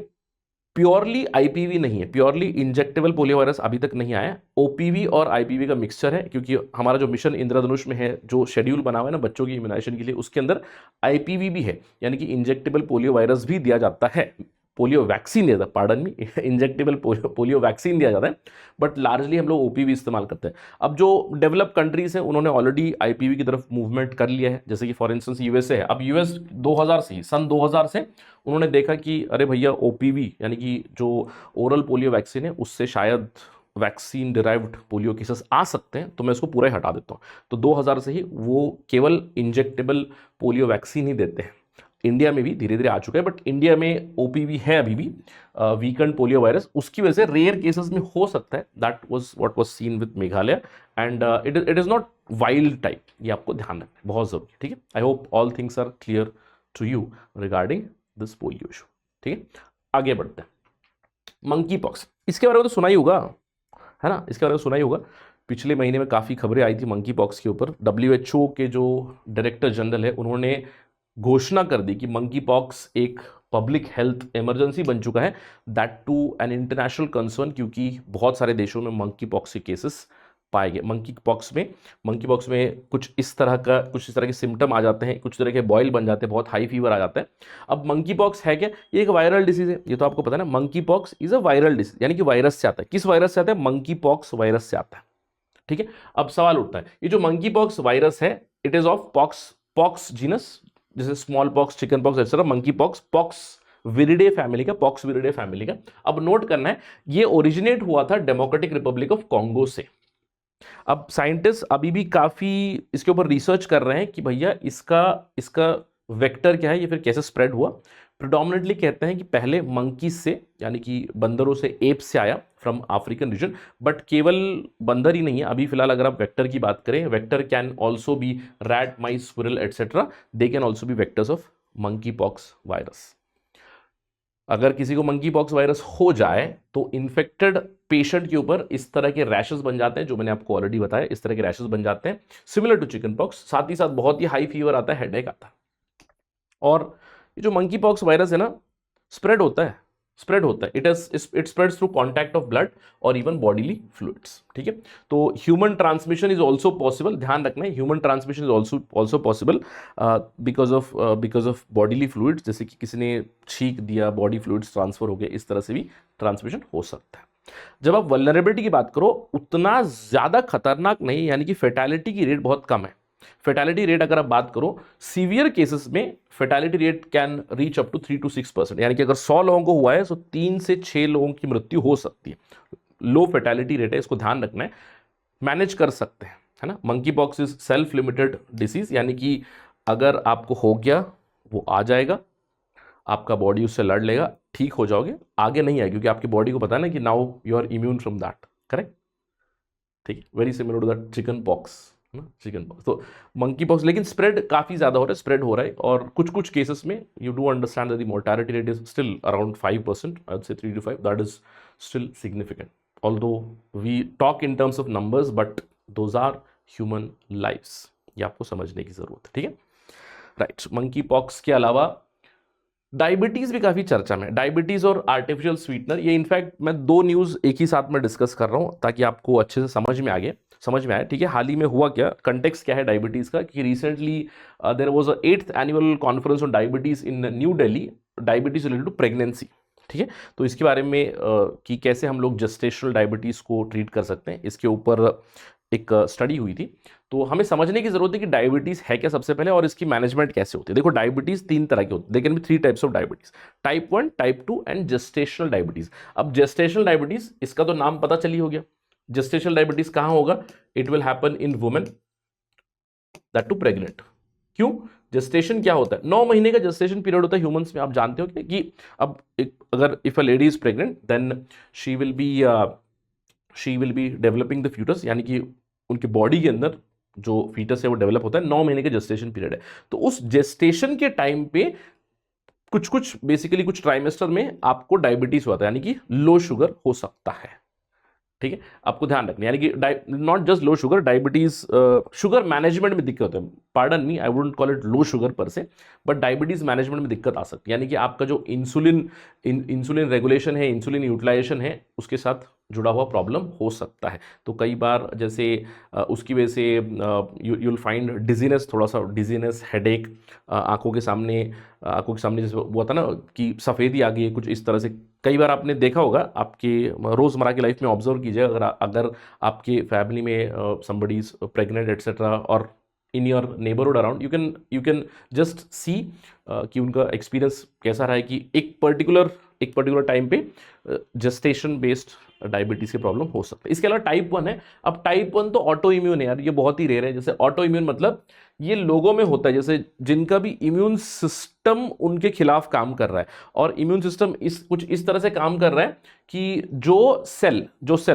प्योरली IPV नहीं है, प्योरली इंजेक्टेबल पोलियो वायरस अभी तक नहीं आया। OPV और IPV का मिक्सचर है, क्योंकि हमारा जो मिशन इंद्रधनुष में है, जो शेड्यूल बना हुआ है ना बच्चों की इम्यूनाइजेशन के लिए, उसके अंदर IPV भी है, यानी कि इंजेक्टेबल पोलियो वायरस भी दिया जाता है, पोलियो वैक्सीन दिया जाता है, pardon me, injectable polio vaccine दिया जाता है, बट लार्जली हम लोग OPV इस्तेमाल करते हैं। अब जो डेवलप कंट्रीज हैं उन्होंने ऑलरेडी IPV की तरफ मूवमेंट कर लिया है, जैसे कि फॉर इंस्टेंस USA है। अब US 2000 से, सन 2000 से उन्होंने देखा कि अरे भैया OPV यानी कि जो ओरल पोलियो वैक्सीन है, उससे शायद वैक्सीन डिराइव्ड पोलियो केसेस आ सकते हैं, तो मैं इसको पूरा ही हटा देता हूँ। तो 2000 से ही वो केवल इंजेक्टेबल पोलियो वैक्सीन ही देते हैं। इंडिया में भी धीरे धीरे आ चुका है, बट इंडिया में ओपीवी है अभी भी, वीकेंड पोलियो वायरस, उसकी वजह से रेयर केसेस में हो सकता है, that was what was seen with Meghalaya, and it is not wild type, ये आपको ध्यान रखना है, बहुत जरूरी, ठीक है। I hope all things are clear to you regarding this polio issue, ठीक है। आगे बढ़ते हैं, मंकी पॉक्स, इसके बारे में तो सुना ही होगा, है ना, इसके बारे में सुना ही होगा। पिछले महीने में काफ़ी खबरें आई थी मंकी पॉक्स के ऊपर। WHO के जो डायरेक्टर जनरल है उन्होंने घोषणा कर दी कि मंकी पॉक्स एक पब्लिक हेल्थ इमरजेंसी बन चुका है, that too an international concern, क्योंकि बहुत सारे देशों में मंकी पॉक्स के केसेस पाए गए। मंकी पॉक्स में कुछ इस तरह के सिम्टम आ जाते हैं, कुछ तरह के बॉयल बन जाते हैं, बहुत हाई फीवर आ जाता है। अब मंकी पॉक्स है क्या? ये एक वायरल डिसीज है, ये तो आपको पता है ना। Monkey pox is a viral disease, यानी कि वायरस से आता है। किस वायरस से आता है? मंकी पॉक्स वायरस से आता है, ठीक है। अब सवाल उठता है, ये जो मंकी पॉक्स वायरस है, it is of pox genus, जैसे smallpox, chicken pox etcetera, monkeypox विरिडे family का, पॉक्स विरिडे फैमिली का। अब नोट करना है, ये ओरिजिनेट हुआ था डेमोक्रेटिक रिपब्लिक ऑफ कॉन्गो से। अब साइंटिस्ट अभी भी काफी इसके ऊपर रिसर्च कर रहे हैं कि भैया इसका वेक्टर क्या है, ये फिर कैसे स्प्रेड हुआ। प्रिडोमिनेटली कहते हैं कि पहले मंकीज से, यानी कि बंदरों से, एप्स से आया फ्रॉम अफ्रीकन रीजन, बट केवल बंदर ही नहीं है अभी फिलहाल। अगर आप वेक्टर की बात करें, vector can also be rat, mice, squirrel etcetera, they can also be vectors of monkey pox virus. अगर किसी को मंकी पॉक्स वायरस हो जाए तो इन्फेक्टेड पेशेंट के ऊपर इस तरह के रैशेस बन जाते हैं, जो मैंने आपको ऑलरेडी बताया, इस तरह के रैशेस बन जाते हैं सिमिलर टू चिकन पॉक्स। साथ ही साथ बहुत ही हाई फीवर आता है, हेडेक आता है। और ये जो मंकी पॉक्स वायरस है ना, स्प्रेड होता है, it spreads through contact of blood और इवन बॉडीली फ्लूइड्स, ठीक है। तो human transmission is also possible, ध्यान रखना है, human transmission is also possible because of bodily fluids, जैसे कि किसी ने छींक दिया, बॉडी फ्लूइड्स ट्रांसफर हो गए, इस तरह से भी ट्रांसमिशन हो सकता है। जब आप वल्नरेबिलिटी की बात करो, उतना ज्यादा खतरनाक नहीं, यानी कि फेटालिटी की रेट बहुत कम है। फेटालिटी रेट अगर आप बात करो, सीवियर केसेस में fatality rate can reach up to 3 to 6%, यानी कि अगर 100 लोगों को हुआ है तो 3 से 6 लोगों की मृत्यु हो सकती है। लो फेटालिटी रेट है, इसको ध्यान रखना है, मैनेज कर सकते हैं, है ना। Monkey pox is self limited disease, यानी कि अगर आपको हो गया, वो आ जाएगा, आपका बॉडी उससे लड़ लेगा, ठीक हो जाओगे, आगे नहीं आएगी, क्योंकि आपकी बॉडी को पता है ना कि now you are immune from that, correct, ठीक है। Very similar to that chicken pox, chicken pox. तो मंकी पॉक्स, लेकिन स्प्रेड काफी ज्यादा हो रहा है, स्प्रेड हो रहा है, और कुछ केसेस में you do understand that the mortality rate is still around 5%, I would say 3 to 5, that is still significant, although we talk in terms of numbers, but those are human lifes, ये आपको समझने की जरूरत है, ठीक है, right. Monkey pox के अलावा डायबिटीज भी काफी चर्चा में, डायबिटीज और आर्टिफिशियल स्वीटनर। ये इनफैक्ट मैं 2 न्यूज एक ही साथ में डिस्कस कर रहा हूं ताकि आपको अच्छे से समझ में आए, ठीक है। हाल ही में हुआ क्या, कंटेक्स्ट क्या है डायबिटीज का, कि recently there was a 8th annual conference on diabetes in New Delhi, diabetes related to pregnancy, ठीक है। तो इसके बारे में कि कैसे हम लोग जेस्टेशनल डायबिटीज को ट्रीट कर सकते हैं, इसके ऊपर एक स्टडी हुई थी। तो हमें समझने की जरूरत है कि डायबिटीज है क्या सबसे पहले, और इसकी मैनेजमेंट कैसे होती है। देखो, डायबिटीज 3 तरह की होती है, they can be 3 types of diabetes, type 1, type 2 and gestational diabetes. अब जेस्टेशनल डायबिटीज, इसका तो नाम पता चली हो गया, जेस्टेशनल डायबिटीज कहां होगा, it will happen in women, that too pregnant. क्यों? जेस्टेशन क्या होता है, 9 महीने का जेस्टेशन पीरियड होता है ह्यूमंस में। आप जानते हो कि अब अगर if a lady is pregnant, then she will be developing the foetus, यानी कि उनके बॉडी के अंदर जो फीटस है वो डेवलप होता है, 9 महीने का जेस्टेशन पीरियड है। तो उस जेस्टेशन के टाइम पे कुछ बेसिकली कुछ ट्राइमेस्टर में आपको डायबिटीज होता है, यानी कि लो शुगर हो सकता है, ठीक है। आपको ध्यान रखना, यानी कि not just low sugar, diabetes sugar management में दिक्कत है, pardon me, I wouldn't call it low sugar पर से, बट डायबिटीज मैनेजमेंट में दिक्कत आ सकती है, यानी कि आपका जो इंसुलिन रेगुलेशन है, इंसुलिन यूटिलाइजेशन है, उसके साथ जुड़ा हुआ प्रॉब्लम हो सकता है। तो कई बार जैसे उसकी वजह से यू विल फाइंड डिजीनेस, थोड़ा सा डिजीनेस, हेडेक, आंखों के सामने जैसे हुआ था ना कि सफ़ेदी आ गई है, कुछ इस तरह से। कई बार आपने देखा होगा, आपके रोज़मर्रा की लाइफ में ऑब्जर्व कीजिए, अगर आपके फैमिली में समबडी इज प्रेग्नेंट एटसेट्रा, और in your neighbourhood around, you can just see कि उनका एक्सपीरियंस कैसा रहा है, कि एक पर्टिकुलर एक पर्टिकुलर टाइम पे जेस्टेशन बेस्ड डायबिटीज की प्रॉब्लम हो सकता है। इसके अलावा टाइप 1 है। अब टाइप 1 तो ऑटो इम्यून है यार, ये बहुत ही रेयर है। जैसे ऑटो इम्यून मतलब ये लोगों में होता है जैसे जिनका भी इम्यून सिस्टम उनके खिलाफ काम कर रहा है, और इम्यून सिस्टम कुछ इस तरह से काम कर रहा है कि जो सेल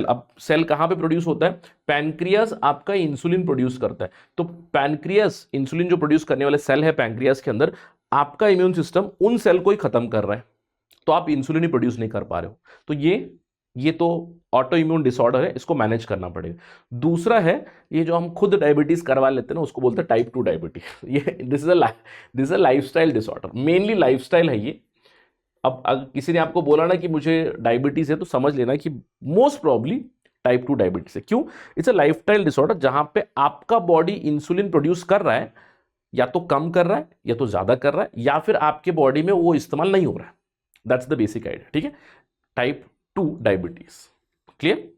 अब सेल कहाँ पे प्रोड्यूस होता है, पैनक्रियास आपका इंसुलिन प्रोड्यूस करता है। तो पैनक्रियास इंसुलिन जो प्रोड्यूस करने वाले सेल है पैनक्रियास के अंदर, आपका इम्यून सिस्टम उन सेल को ही खत्म कर रहा है, तो आप इंसुलिन ही प्रोड्यूस नहीं कर पा रहे हो। तो ये तो ऑटो इम्यून डिसऑर्डर है, इसको मैनेज करना पड़ेगा। दूसरा है ये जो हम खुद डायबिटीज करवा लेते हैं ना, उसको बोलते हैं टाइप 2 डायबिटीज। ये this is a lifestyle disorder, mainly lifestyle है ये। अब अगर किसी ने आपको बोला ना कि मुझे डायबिटीज है, तो समझ लेना कि मोस्ट प्रॉब्ली टाइप 2 डायबिटीज है। क्यों? इट्स अ लाइफस्टाइल डिसऑर्डर जहां पे आपका बॉडी इंसुलिन प्रोड्यूस कर रहा है, या तो कम कर रहा है या तो ज्यादा कर रहा है, या फिर आपके बॉडी में वो इस्तेमाल नहीं हो रहा है। दैट्स द बेसिक आइडिया, ठीक है। Type 2 diabetes, clear.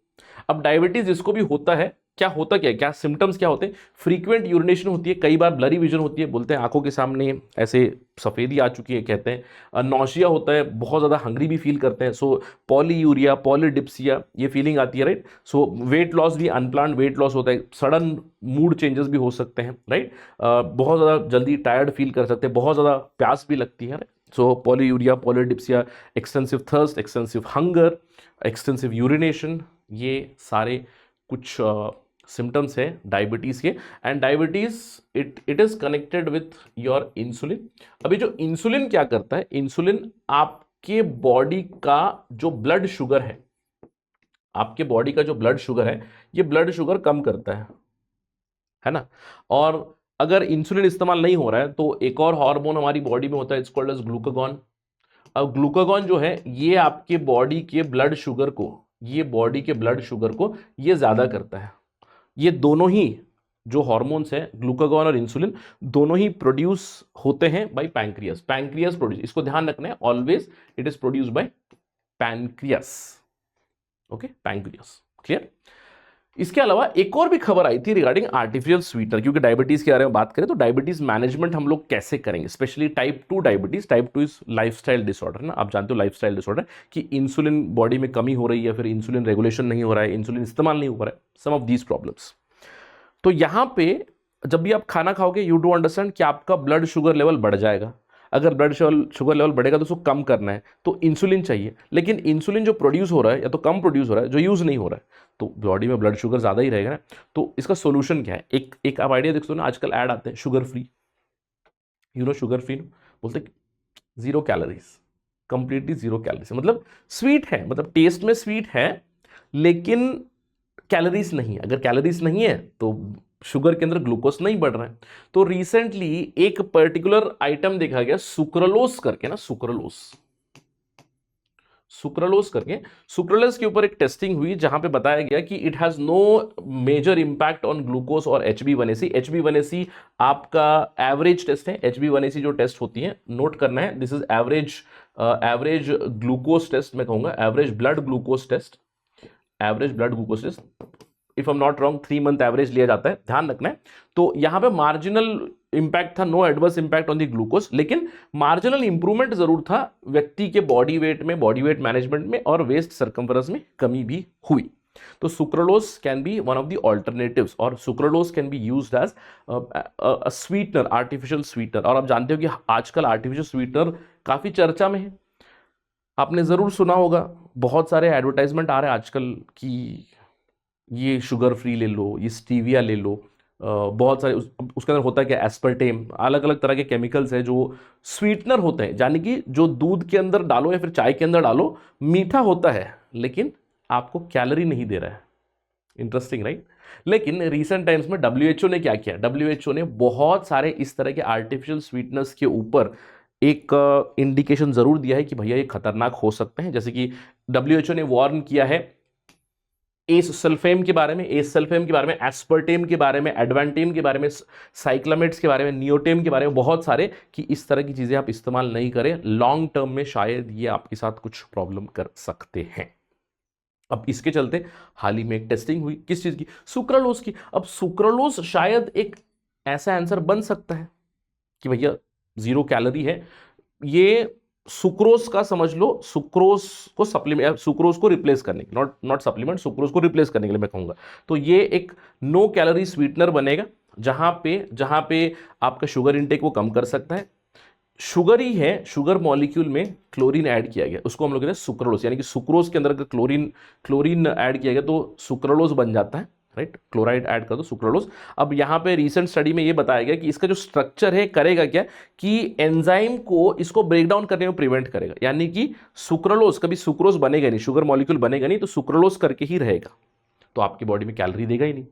अब डायबिटीज जिसको भी होता है, क्या सिम्टम्स क्या होते हैं? फ्रीक्वेंट यूरिनेशन होती है, कई बार ब्लरी विजन होती है, बोलते हैं आंखों के सामने ऐसे सफेदी आ चुकी है, कहते हैं नौशिया होता है, बहुत ज्यादा हंग्री भी फील करते हैं। सो पॉलीयूरिया, पॉलीडिप्सिया, ये फीलिंग आती है, राइट। सो वेट लॉस भी, अनप्लान्ड वेट लॉस होता है, सडन मूड चेंजेस भी हो सकते हैं, राइट। बहुत ज्यादा जल्दी टायर्ड फील कर सकते हैं, बहुत ज्यादा प्यास भी लगती है, right. So polyuria, polydipsia, extensive thirst, extensive hunger, extensive urination, ये सारे कुछ सिम्टम्स है डायबिटीज के। And diabetes it is connected with your insulin. अभी जो इंसुलिन क्या करता है, इंसुलिन आपके बॉडी का जो ब्लड शुगर है, आपके बॉडी का जो ब्लड शुगर है, ये ब्लड शुगर कम करता है ना। और अगर इंसुलिन इस्तेमाल नहीं हो रहा है तो एक और हार्मोन हमारी बॉडी में होता है, इट्स कॉल्ड एज ग्लूकागॉन। अब ग्लूकागॉन जो है ये आपके बॉडी के ब्लड शुगर को, ये ज्यादा करता है। ये दोनों ही जो हार्मोन्स हैं, ग्लूकागॉन और इंसुलिन, दोनों ही प्रोड्यूस होते हैं बाय पैंक्रियास। पैंक्रियास प्रोड्यूस, इसको ध्यान रखना है, always it is produce by pancreas. Okay, pancreas, clear. इसके अलावा एक और भी खबर आई थी रिगार्डिंग आर्टिफिशियल स्वीटनर, क्योंकि डायबिटीज के बारे में बात करें तो डायबिटीज मैनेजमेंट हम लोग कैसे करेंगे, specially type 2 diabetes. Type 2 is lifestyle disorder ना, आप जानते हो लाइफस्टाइल डिसऑर्डर कि इंसुलिन बॉडी में कमी हो रही है, फिर इंसुलिन रेगुलेशन नहीं हो रहा है, इंसुलिन इस्तेमाल नहीं हो रहा है, सम ऑफ दीज प्रॉब्लम्स। तो यहां पे जब भी आप खाना खाओगे, यू डू अंडरस्टैंड कि आपका ब्लड शुगर लेवल बढ़ जाएगा। अगर ब्लड शुगर लेवल बढ़ेगा तो उसको कम करना है, तो इंसुलिन चाहिए। लेकिन इंसुलिन जो प्रोड्यूस हो रहा है या तो कम प्रोड्यूस हो रहा है, जो यूज नहीं हो रहा है, तो बॉडी में ब्लड शुगर ज्यादा ही रहेगा ना। तो इसका सोल्यूशन क्या है? एक आप आइडिया देख सकते हो ना, आजकल ऐड आते हैं शुगर फ्री, शुगर फ्री बोलते 0 कैलोरीज, कंप्लीटली 0 कैलोरीज, मतलब स्वीट है, मतलब टेस्ट में स्वीट है लेकिन कैलोरीज नहीं है। अगर कैलोरीज नहीं है तो शुगर के अंदर ग्लूकोज नहीं बढ़ रहा है। तो रिसेंटली एक पर्टिकुलर आइटम देखा गया, सुक्रोलोस करके ना, सुक्रोलोस के ऊपर एक टेस्टिंग हुई जहां पे बताया गया कि it has no major impact on glucose और HbA1c। HbA1c आपका एवरेज टेस्ट है। HbA1c जो टेस्ट होती है, नोट करना है, this is average glucose test, मैं कहूंगा average blood glucose test, if I am not wrong 3 month average लिया जाता है, ध्यान रखना है। तो यहां पे मार्जिनल इंपैक्ट था, no adverse impact on the glucose, लेकिन मार्जिनल इंप्रूवमेंट जरूर था व्यक्ति के बॉडी वेट मैनेजमेंट में और वेस्ट सर्कम्फरेंस में कमी भी हुई। तो sucralose can be one of the alternatives, और sucralose can be used as a sweetener, artificial sweetener. और आप जानते हो कि आजकल आर्टिफिशियल स्वीटनर काफी चर्चा में है, आपने जरूर सुना होगा, बहुत सारे एडवर्टाइजमेंट आ रहे हैं आजकल कि ये शुगर फ्री ले लो, ये स्टीविया ले लो, बहुत सारे उसके अंदर होता है क्या, एस्पर्टेम, अलग अलग तरह के केमिकल्स है जो स्वीटनर होते हैं, यानी कि जो दूध के अंदर डालो या फिर चाय के अंदर डालो, मीठा होता है लेकिन आपको कैलोरी नहीं दे रहा है। Interesting, right. लेकिन रिसेंट टाइम्स में WHO ने क्या किया, WHO ने बहुत सारे इस तरह के आर्टिफिशियल स्वीटनर्स के ऊपर एक इंडिकेशन जरूर दिया है कि भैया ये खतरनाक हो सकते हैं। जैसे कि WHO ने वार्न किया है एस सल्फेम के बारे में, एस्पर्टेम के बारे में, एडवांटेम के बारे में, साइक्लामेट्स के बारे में, नियोटेम के बारे में, बहुत सारे, कि इस तरह की चीजें आप इस्तेमाल नहीं करें, लॉन्ग टर्म में शायद ये आपके साथ कुछ प्रॉब्लम कर सकते हैं। अब इसके चलते हाल ही में एक टेस्टिंग हुई, किस चीज की, सुक्रोलोस की। अब सुक्रोलोस शायद एक ऐसा आंसर बन सकता है कि भैया 0 कैलोरी है, ये सुक्रोज का समझ लो, सुक्रोज को सप्लीमेंट, सुक्रोज को रिप्लेस करने के, नॉट नॉट सप्लीमेंट, सुक्रोज को रिप्लेस करने के लिए मैं कहूंगा। तो ये एक नो कैलोरी स्वीटनर बनेगा, जहां पे आपका शुगर इनटेक वो कम कर सकता है। शुगर ही है, शुगर मॉलिक्यूल में क्लोरीन ऐड किया गया, उसको हम लोग कहते हैं सुक्रोलोज, यानी कि सुक्रोज के अंदर अगर क्लोरीन ऐड किया गया तो सुक्रोलोज बन जाता है, राइट। क्लोराइड ऐड कर दो, सुक्रोलोज। अब यहां पे रीसेंट स्टडी में ये बताया गया कि इसका जो स्ट्रक्चर है करेगा क्या, कि एंजाइम को इसको ब्रेक डाउन करने में प्रिवेंट करेगा, यानी कि सुक्रोलोज, कभी सुक्रोज बनेगा नहीं, शुगर मॉलिक्यूल बनेगा नहीं, तो सुक्रोलोज करके ही रहेगा, तो आपकी बॉडी में कैलोरी देगा ही नहीं।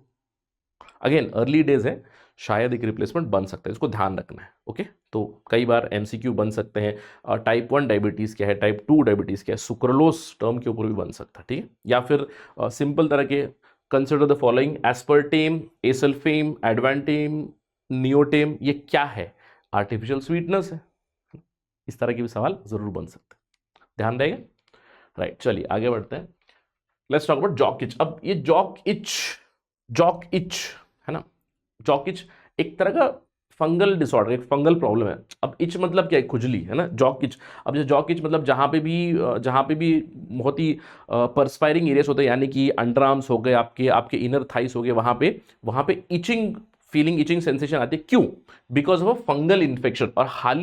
अगेन अर्ली डेज है, शायद एक रिप्लेसमेंट बन सकता है, इसको ध्यान रखना है। ओके, तो कई बार एमसीक्यू बन सकते हैं, टाइप 1 डायबिटीज़ क्या है, टाइप 2 डायबिटीज़ क्या है, सुक्रोलोज टर्म के ऊपर भी बन सकता है, ठीक है। या फिर सिंपल तरह के, consider the following, aspartame, acesulfame, advantame, neotame, ये क्या है, आर्टिफिशियल स्वीटनेस है। इस तरह के भी सवाल जरूर बन सकते हैं, ध्यान देगा, राइट। चलिए आगे बढ़ते हैं, let's talk about jock itch. अब ये जॉक इच है ना, जॉक इच एक तरह का फंगल डिसऑर्डर, एक फंगल प्रॉब्लम है। अब इच मतलब क्या है, खुजली है ना, जॉक इच। अब ये जॉक इच मतलब जहाँ पे भी बहुत ही परस्पायरिंग एरियाज होते हैं, यानी कि अंडरआर्म्स हो गए, आपके इनर थाइस हो गए, वहाँ पे इचिंग फीलिंग, इचिंग सेंसेशन आती है। क्यों? Because of fungal infection. और हाल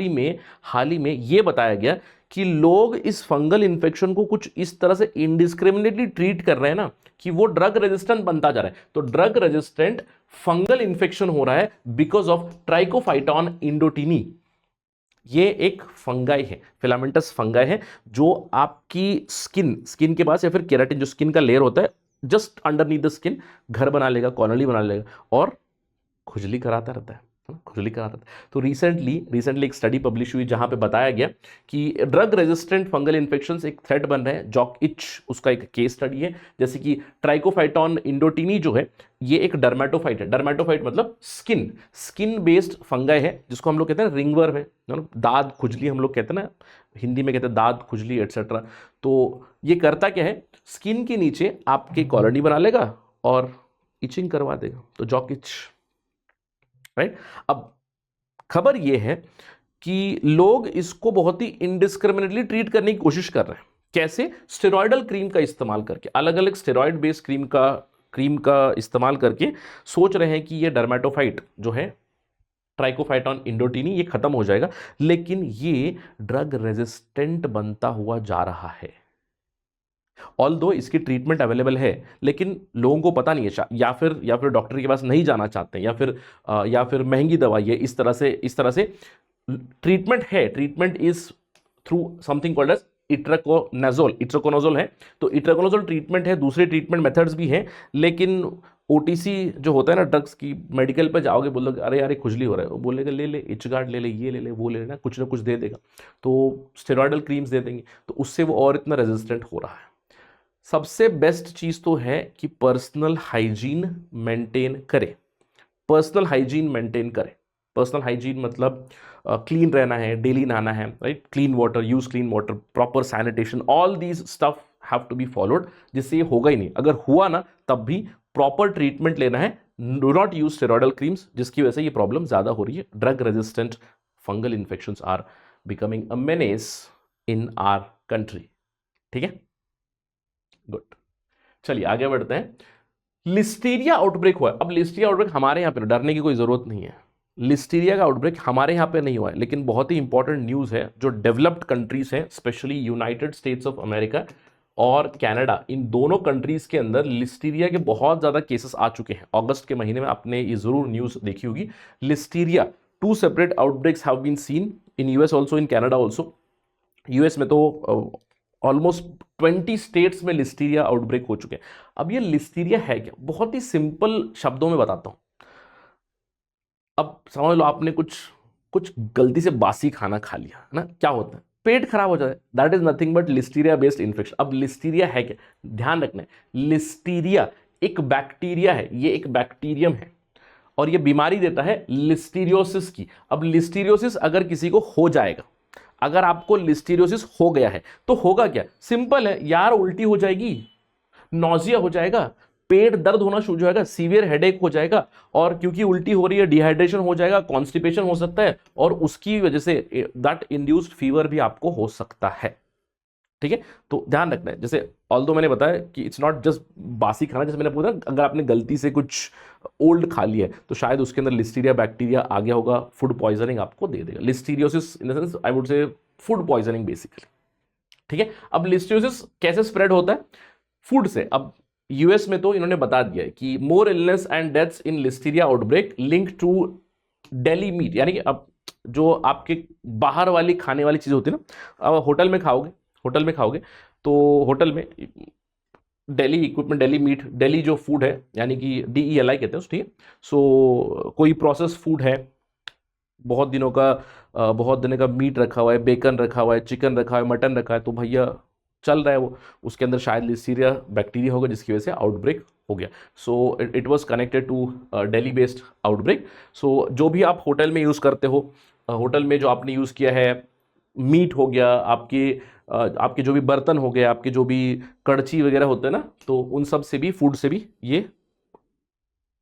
ही में ये बताया गया कि लोग इस फंगल इन्फेक्शन को कुछ इस तरह से इनडिस्क्रिमिनेटली ट्रीट कर रहे हैं ना, कि वो ड्रग रेजिस्टेंट बनता जा रहा है। तो ड्रग रेजिस्टेंट फंगल इन्फेक्शन हो रहा है बिकॉज ऑफ ट्राइकोफाइटॉन इंडोटिनी। ये एक फंगाई है, फिलामेंटस फंगाई है, जो आपकी स्किन के पास, या फिर केराटिन जो स्किन का लेयर होता है जस्ट अंडरनीथ द स्किन, घर बना लेगा, कॉलोनी बना लेगा और खुजली कराता रहता है, खुजली कराता था। तो रिसेंटली एक स्टडी पब्लिश हुई जहां पे बताया गया कि ड्रग रेजिस्टेंट फंगल इन्फेक्शंस एक थ्रेट बन रहे हैं। जॉक इच उसका एक केस स्टडी है। जैसे कि ट्राइकोफाइटॉन इंडोटिनी जो है, ये एक डर्मेटोफाइट है। डर्मेटोफाइट मतलब स्किन बेस्ड फंगाई है, जिसको हम लोग कहते हैं रिंगवर्म है, दाद खुजली हम लोग कहते हैं ना, हिंदी में कहते हैं दाद खुजली एटसेट्रा। तो ये करता क्या है, स्किन के नीचे आपकी कॉलोनी बना लेगा और इचिंग करवा देगा, तो जॉक इच, राइट। अब खबर यह है कि लोग इसको बहुत ही इनडिस्क्रिमिनेटली ट्रीट करने की कोशिश कर रहे हैं। कैसे? स्टेरॉयडल क्रीम का इस्तेमाल करके, अलग अलग स्टेरॉयड बेस्ड क्रीम का इस्तेमाल करके सोच रहे हैं कि ये डर्मेटोफाइट जो है, ट्राइकोफाइटॉन इंडोटिनी, ये खत्म हो जाएगा। लेकिन ये ड्रग रेजिस्टेंट बनता हुआ जा रहा है। ऑल्दो इसकी ट्रीटमेंट अवेलेबल है, लेकिन लोगों को पता नहीं है, या फिर डॉक्टर के पास नहीं जाना चाहते हैं, या फिर महंगी दवाई है। इस तरह से ट्रीटमेंट है, treatment is through something called as itraconazole है। तो इट्राकोनाजोल ट्रीटमेंट है, दूसरे ट्रीटमेंट मेथड्स भी हैं, लेकिन ओटीसी जो होता है ना ड्रग्स की, मेडिकल पे जाओगे, बोलोगे अरे यार खुजली हो रहा है, वो बोलेगा ले ले इचगार्ड ले ले, ये ले ले, वो ले लेना, कुछ ना कुछ दे देगा, तो स्टेरॉयडल क्रीम्स दे देंगे, तो उससे वो और इतना रेजिस्टेंट हो रहा है। सबसे बेस्ट चीज तो है कि पर्सनल हाइजीन मेंटेन करें। पर्सनल हाइजीन मेंटेन करें, पर्सनल हाइजीन मतलब क्लीन रहना है, डेली नहाना है, right, clean water, use clean water, proper sanitation, all these stuff have to be followed, जिससे ये होगा ही नहीं। अगर हुआ ना, तब भी प्रॉपर ट्रीटमेंट लेना है। Do not use steroidal creams, जिसकी वजह से ये प्रॉब्लम ज्यादा हो रही है। Drug resistant fungal infections are becoming a menace in our country, ठीक है, गुड। चलिए आगे बढ़ते हैं। लिस्टीरिया आउटब्रेक हुआ है। अब लिस्टीरिया आउटब्रेक हमारे यहाँ पे, डरने की कोई जरूरत नहीं है, लिस्टीरिया का आउटब्रेक हमारे यहाँ पे नहीं हुआ है, लेकिन बहुत ही इंपॉर्टेंट न्यूज़ है। जो डेवलप्ड कंट्रीज हैं, specially United states of America और कनाडा, इन दोनों कंट्रीज के अंदर लिस्टीरिया के बहुत ज़्यादा केसेस आ चुके हैं। अगस्त के महीने में आपने ये जरूर न्यूज़ देखी होगी। Listeria 2 separate outbreaks have been seen in US also, in Canada also. US में तो ऑलमोस्ट 20 स्टेट्स में लिस्टीरिया आउटब्रेक हो चुके हैं। अब ये लिस्टीरिया है क्या? बहुत ही सिंपल शब्दों में बताता हूं। अब समझ लो आपने कुछ गलती से बासी खाना खा लिया है ना, क्या होता है, पेट खराब हो जाता है। That is nothing but Listeria based infection. अब लिस्टीरिया है क्या, ध्यान रखना है, लिस्टीरिया एक बैक्टीरिया है, ये एक बैक्टीरियम है और ये बीमारी देता है लिस्टीरियोसिस की। अब लिस्टीरियोसिस अगर किसी को हो जाएगा, अगर आपको लिस्टीरियोसिस हो गया है, तो होगा क्या, सिंपल है यार, उल्टी हो जाएगी, नौजिया हो जाएगा, पेट दर्द होना शुरू हो जाएगा, सीवियर हेडेक हो जाएगा, और क्योंकि उल्टी हो रही है डिहाइड्रेशन हो जाएगा, कॉन्स्टिपेशन हो सकता है, और उसकी वजह से दैट इंड्यूस्ड फीवर भी आपको हो सकता है। ठीक है, तो ध्यान रखना है। जैसे ऑल्दो मैंने बताया कि इट्स नॉट जस्ट बासी खाना, जैसे मैंने पूछा अगर आपने गलती से कुछ ओल्ड खा लिया है तो शायद उसके अंदर लिस्टीरिया बैक्टीरिया आ गया होगा, फूड पॉइजनिंग आपको दे देगा। लिस्टीरियोसिस in the sense I would से फूड पॉइजनिंग बेसिकली। ठीक है, अब लिस्टीरियोसिस कैसे स्प्रेड होता है? फूड से। अब यूएस में तो इन्होंने बता दिया है कि more illness and deaths in listeria outbreak link to deli meat, यानी कि अब जो आपके बाहर वाली खाने वाली चीज़ होती है ना, अब होटल में खाओगे तो होटल में deli equipment, deli meat, deli जो फूड है, यानी कि DELI कहते हैं, ठीक है। सो कोई प्रोसेस फूड है, बहुत दिनों का मीट रखा हुआ है, बेकन रखा हुआ है, चिकन रखा है, मटन रखा है, तो भैया चल रहा है वो, उसके अंदर शायद लिस्टीरिया बैक्टीरिया होगा जिसकी वजह से आउटब्रेक हो गया। So it was connected to deli based outbreak. So जो भी आप होटल में यूज़ करते हो, होटल में जो आपने यूज़ किया है, मीट हो गया, आपके जो भी बर्तन हो गए, आपके जो भी कड़ची वगैरह होते हैं ना, तो उन सब से भी, फूड से भी ये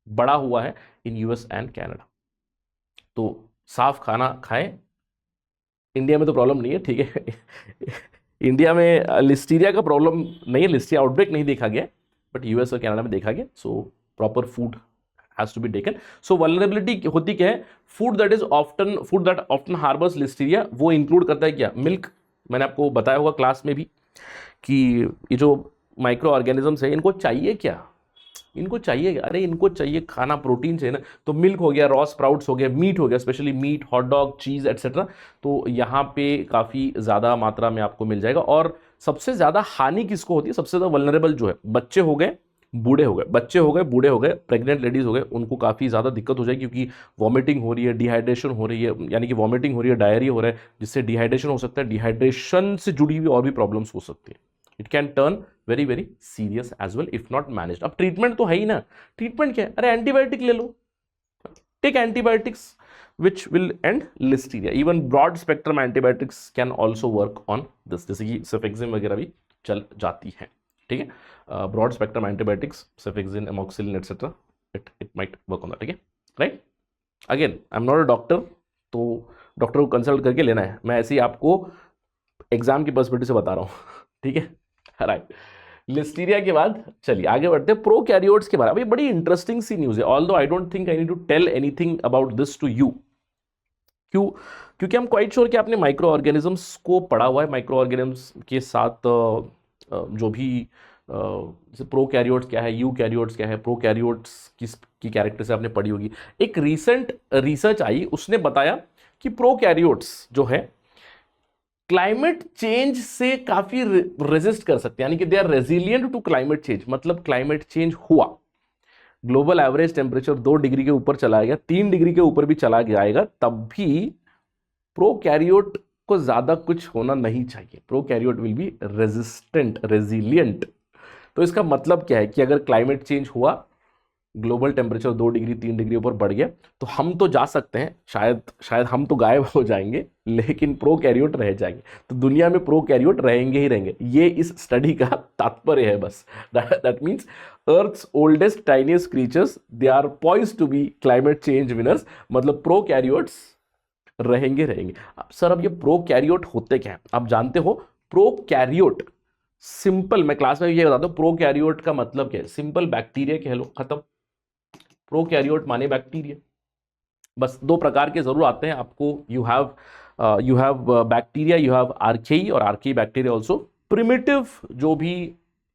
बड़ा हुआ है इन US एंड कनाडा। तो साफ खाना खाएं। इंडिया में तो प्रॉब्लम नहीं है, ठीक है। इंडिया में लिस्टीरिया का प्रॉब्लम नहीं है, लिस्टीरिया आउटब्रेक नहीं देखा गया, बट US और कनाडा में देखा गया। So proper food has to be taken. So vulnerability होती क्या है? Food that often harbours listeria, वो इंक्लूड करता है क्या? मिल्क। मैंने आपको बताया होगा क्लास में भी कि ये जो माइक्रो ऑर्गेनिजम्स है, इनको चाहिए क्या? इनको चाहिए, अरे इनको चाहिए खाना, प्रोटीन चाहिए ना। तो मिल्क हो गया, रॉ स्प्राउट्स हो गया, मीट हो गया, स्पेशली मीट, हॉट डॉग, चीज़ एट्सेट्रा, तो यहाँ पे काफ़ी ज़्यादा मात्रा में आपको मिल जाएगा। और सबसे ज़्यादा हानि किसको होती है? सबसे ज़्यादा वल्नरेबल जो है, बच्चे हो गए, बूढ़े हो गए, बूढ़े हो गए, प्रेग्नेंट लेडीज़ हो गए, उनको काफ़ी ज़्यादा दिक्कत हो जाएगी, क्योंकि वॉमिटिंग हो रही है, डिहाइड्रेशन हो रही है, यानी कि वॉमिटिंग हो रही है, डायरिया हो रहा है, जिससे डिहाइड्रेशन हो सकता है, डिहाइड्रेशन से जुड़ी हुई और भी प्रॉब्लम्स हो सकती है। It can turn very very serious as well if not managed. अब ट्रीटमेंट तो है ही ना, ट्रीटमेंट क्या है? अरे एंटीबायोटिक ले लो, take antibiotics which will end listeria. Even broad spectrum antibiotics can also work on this, जैसे कि सेफेक्सिन वगैरह भी चल जाती है। ठीक है, broad spectrum antibiotics, cephalexin, amoxicillin etcetera, it might work on that. ठीक है, right. Again I am not a doctor, तो डॉक्टर को कंसल्ट करके लेना है, मैं ऐसे ही आपको एग्जाम की पर्सपेक्टिव से बता रहा हूँ। ठीक है, राइट। लिस्टीरिया के बाद चलिए आगे बढ़ते हैं प्रोकैरियोट्स के बारे में। बड़ी इंटरेस्टिंग सी न्यूज़ है, although I don't think I need to tell anything about this to you. क्यों? क्योंकि हम क्वाइट श्योर कि आपने माइक्रो ऑर्गेनिजम्स को पढ़ा हुआ है। माइक्रो ऑर्गेनिजम्स के साथ जो भी जैसे प्रोकैरियोट्स क्या है, यूकैरियोट्स क्या है, प्रोकैरियोट्स की कैरेक्टर से आपने पढ़ी होगी। एक रीसेंट रिसर्च आई, उसने बताया कि प्रोकैरियोट्स जो है क्लाइमेट चेंज से काफी रेजिस्ट कर सकते हैं, यानी कि they are resilient to climate change. मतलब क्लाइमेट चेंज हुआ, ग्लोबल एवरेज टेम्परेचर 2 डिग्री के ऊपर चला गया, 3 डिग्री के ऊपर भी चला जाएगा, तब भी प्रोकैरियोट को ज्यादा कुछ होना नहीं चाहिए। Prokaryote will be resistant, resilient. तो इसका मतलब क्या है कि अगर क्लाइमेट चेंज हुआ, ग्लोबल टेम्परेचर 2 डिग्री 3 डिग्री ऊपर बढ़ गया, तो हम तो जा सकते हैं, शायद हम तो गायब हो जाएंगे, लेकिन प्रोकैरियोट रह जाएंगे। तो दुनिया में प्रोकैरियोट रहेंगे ही रहेंगे, ये इस स्टडी का तात्पर्य है बस। That means earth's oldest tiniest creatures, they are poised to be climate change winners. मतलब प्रोकैरियोट्स रहेंगे। अब सर, अब ये प्रोकैरियोट होते क्या हैं? आप जानते हो प्रोकैरियोट सिंपल, मैं क्लास में ये बताता हूं, प्रोकैरियोट का मतलब क्या है? सिंपल बैक्टीरिया कह लो, खत्म। प्रोकैरियोट माने बैक्टीरिया। बस 2 प्रकार के जरूर आते हैं आपको, you have bacteria, you have archaea, और आर्केई बैक्टीरिया ऑल्सो प्रिमिटिव जो भी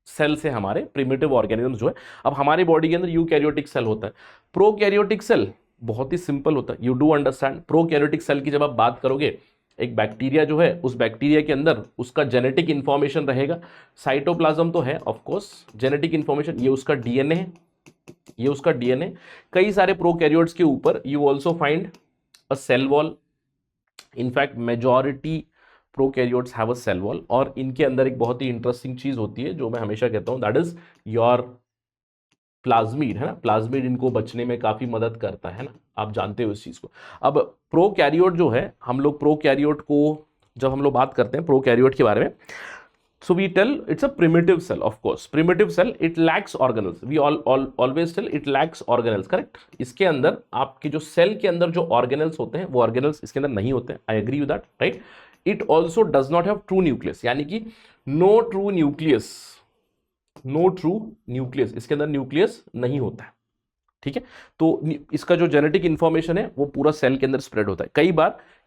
सेल्स है हमारे, प्रिमिटिव ऑर्गेनिजम्स जो है। अब हमारे बॉडी के अंदर यूकैरियोटिक सेल होता है, प्रोकैरियोटिक सेल बहुत ही सिंपल होता है, you do understand. Prokaryotic cell की जब आप बात करोगे, एक बैक्टीरिया जो है, उस बैक्टीरिया के अंदर उसका जेनेटिक इंफॉर्मेशन रहेगा, साइटोप्लाज्म तो है ऑफ कोर्स, जेनेटिक इंफॉर्मेशन, ये उसका डीएनए है, ये उसका डीएनए। कई सारे प्रोकैरियोट्स के ऊपर you also find a cell wall. In fact majority prokaryotes have a cell wall, और इनके अंदर एक बहुत ही इंटरेस्टिंग चीज होती है जो मैं हमेशा कहता हूं, दैट इज योर प्लाज्मिड, है ना। प्लाज्मिड इनको बचने में काफी मदद करता है ना, आप जानते हो इस चीज को। अब प्रोकैरियोट जो है, हम लोग प्रोकैरियोट को जब हम लोग बात करते हैं प्रोकैरियोट के बारे में, So we tell it's a primitive cell, of course. Primitive cell, it lacks organelles. We always tell it lacks organelles, correct? इसके अंदर आपके जो सेल के अंदर जो organelles होते हैं वो organelles इसके अंदर नहीं होते हैं. I agree with that, right? It also does not have true nucleus, यानी कि no true nucleus, no true nucleus, इसके अंदर न्यूक्लियस नहीं होता है. ठीक है, तो इसका जो जेनेटिक इंफॉर्मेशन है वो पूरा सेल के अंदर स्प्रेड होता है.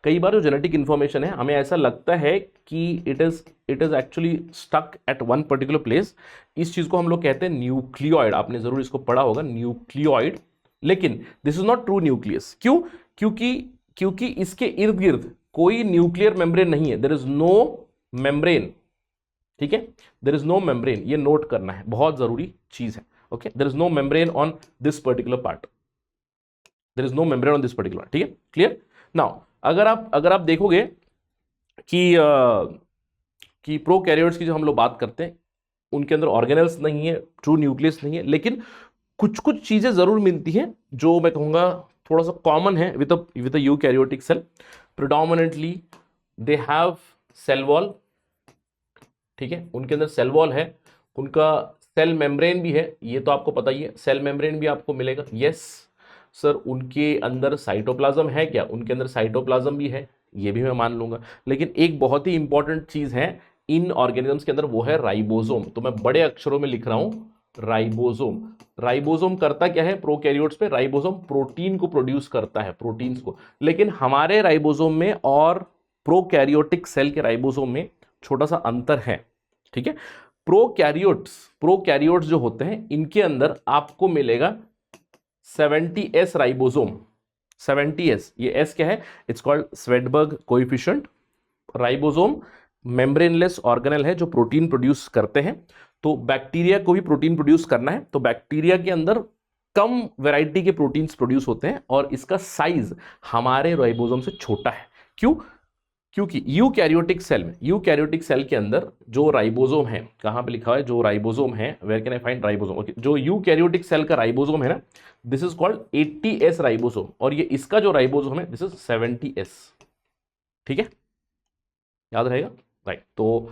कई बार जो जेनेटिक इंफॉर्मेशन है हमें ऐसा लगता है कि it is actually stuck at one particular place. इस चीज को हम लोग कहते हैं न्यूक्लियोइड. आपने जरूर इसको पढ़ा होगा, न्यूक्लियोइड. लेकिन this is not true nucleus. क्यों? क्योंकि इसके इर्द गिर्द कोई न्यूक्लियर मेम्ब्रेन नहीं है. There is no membrane. ठीक है, देयर इज नो मेम्ब्रेन. ये नोट करना है, बहुत जरूरी चीज है. Okay, there is no membrane on this particular part. There is no membrane on this particular part. ठीक है, clear? Now, अगर आप देखोगे कि प्रोकैरियोट्स की जो हम लोग बात करते हैं उनके अंदर ऑर्गेनेल्स नहीं है, ट्रू न्यूक्लियस नहीं है, लेकिन कुछ चीजें जरूर मिलती हैं जो मैं कहूंगा थोड़ा सा कॉमन है with a eukaryotic cell. Predominantly they have cell wall. ठीक है, उनके अंदर सेल वॉल है, उनका सेल मेम्ब्रेन भी है, ये तो आपको पता ही है. सेल मेम्ब्रेन भी आपको मिलेगा. यस सर, उनके अंदर साइटोप्लाज्म है क्या? उनके अंदर साइटोप्लाज्म भी है, ये भी मैं मान लूंगा. लेकिन एक बहुत ही इंपॉर्टेंट चीज है इन ऑर्गेनिजम्स के अंदर, वो है राइबोसोम. तो मैं बड़े अक्षरों में लिख रहा हूं राइबोसोम. राइबोसोम करता क्या है प्रोकैरियोट्स पे? राइबोसोम प्रोटीन को प्रोड्यूस करता है, प्रोटीन्स को. लेकिन हमारे राइबोसोम में और प्रोकैरियोटिक सेल के राइबोसोम में छोटा सा अंतर है. ठीक है, प्रोकैरियोट्स जो होते हैं इनके अंदर आपको मिलेगा 70s राइबोसोम. 70s, ये S क्या है? It's called Svedberg coefficient. Ribosome membraneless organelle है जो प्रोटीन प्रोड्यूस करते हैं. तो बैक्टीरिया को भी प्रोटीन प्रोड्यूस करना है, तो बैक्टीरिया के अंदर कम वैरायटी के प्रोटीन्स प्रोड्यूस होते हैं और इसका साइज हमारे राइबोसोम से छोटा है. क्यों? क्योंकि यूकैरियोटिक सेल के अंदर जो राइबोसोम है, कहां पे लिखा है जो राइबोसोम है? Where can I find ribosome? Okay, जो यूकैरियोटिक सेल का राइबोसोम है ना, this is called 80s ribosome, और ये इसका जो राइबोसोम है दिस इज 70s. ठीक है, याद रहेगा, राइट? तो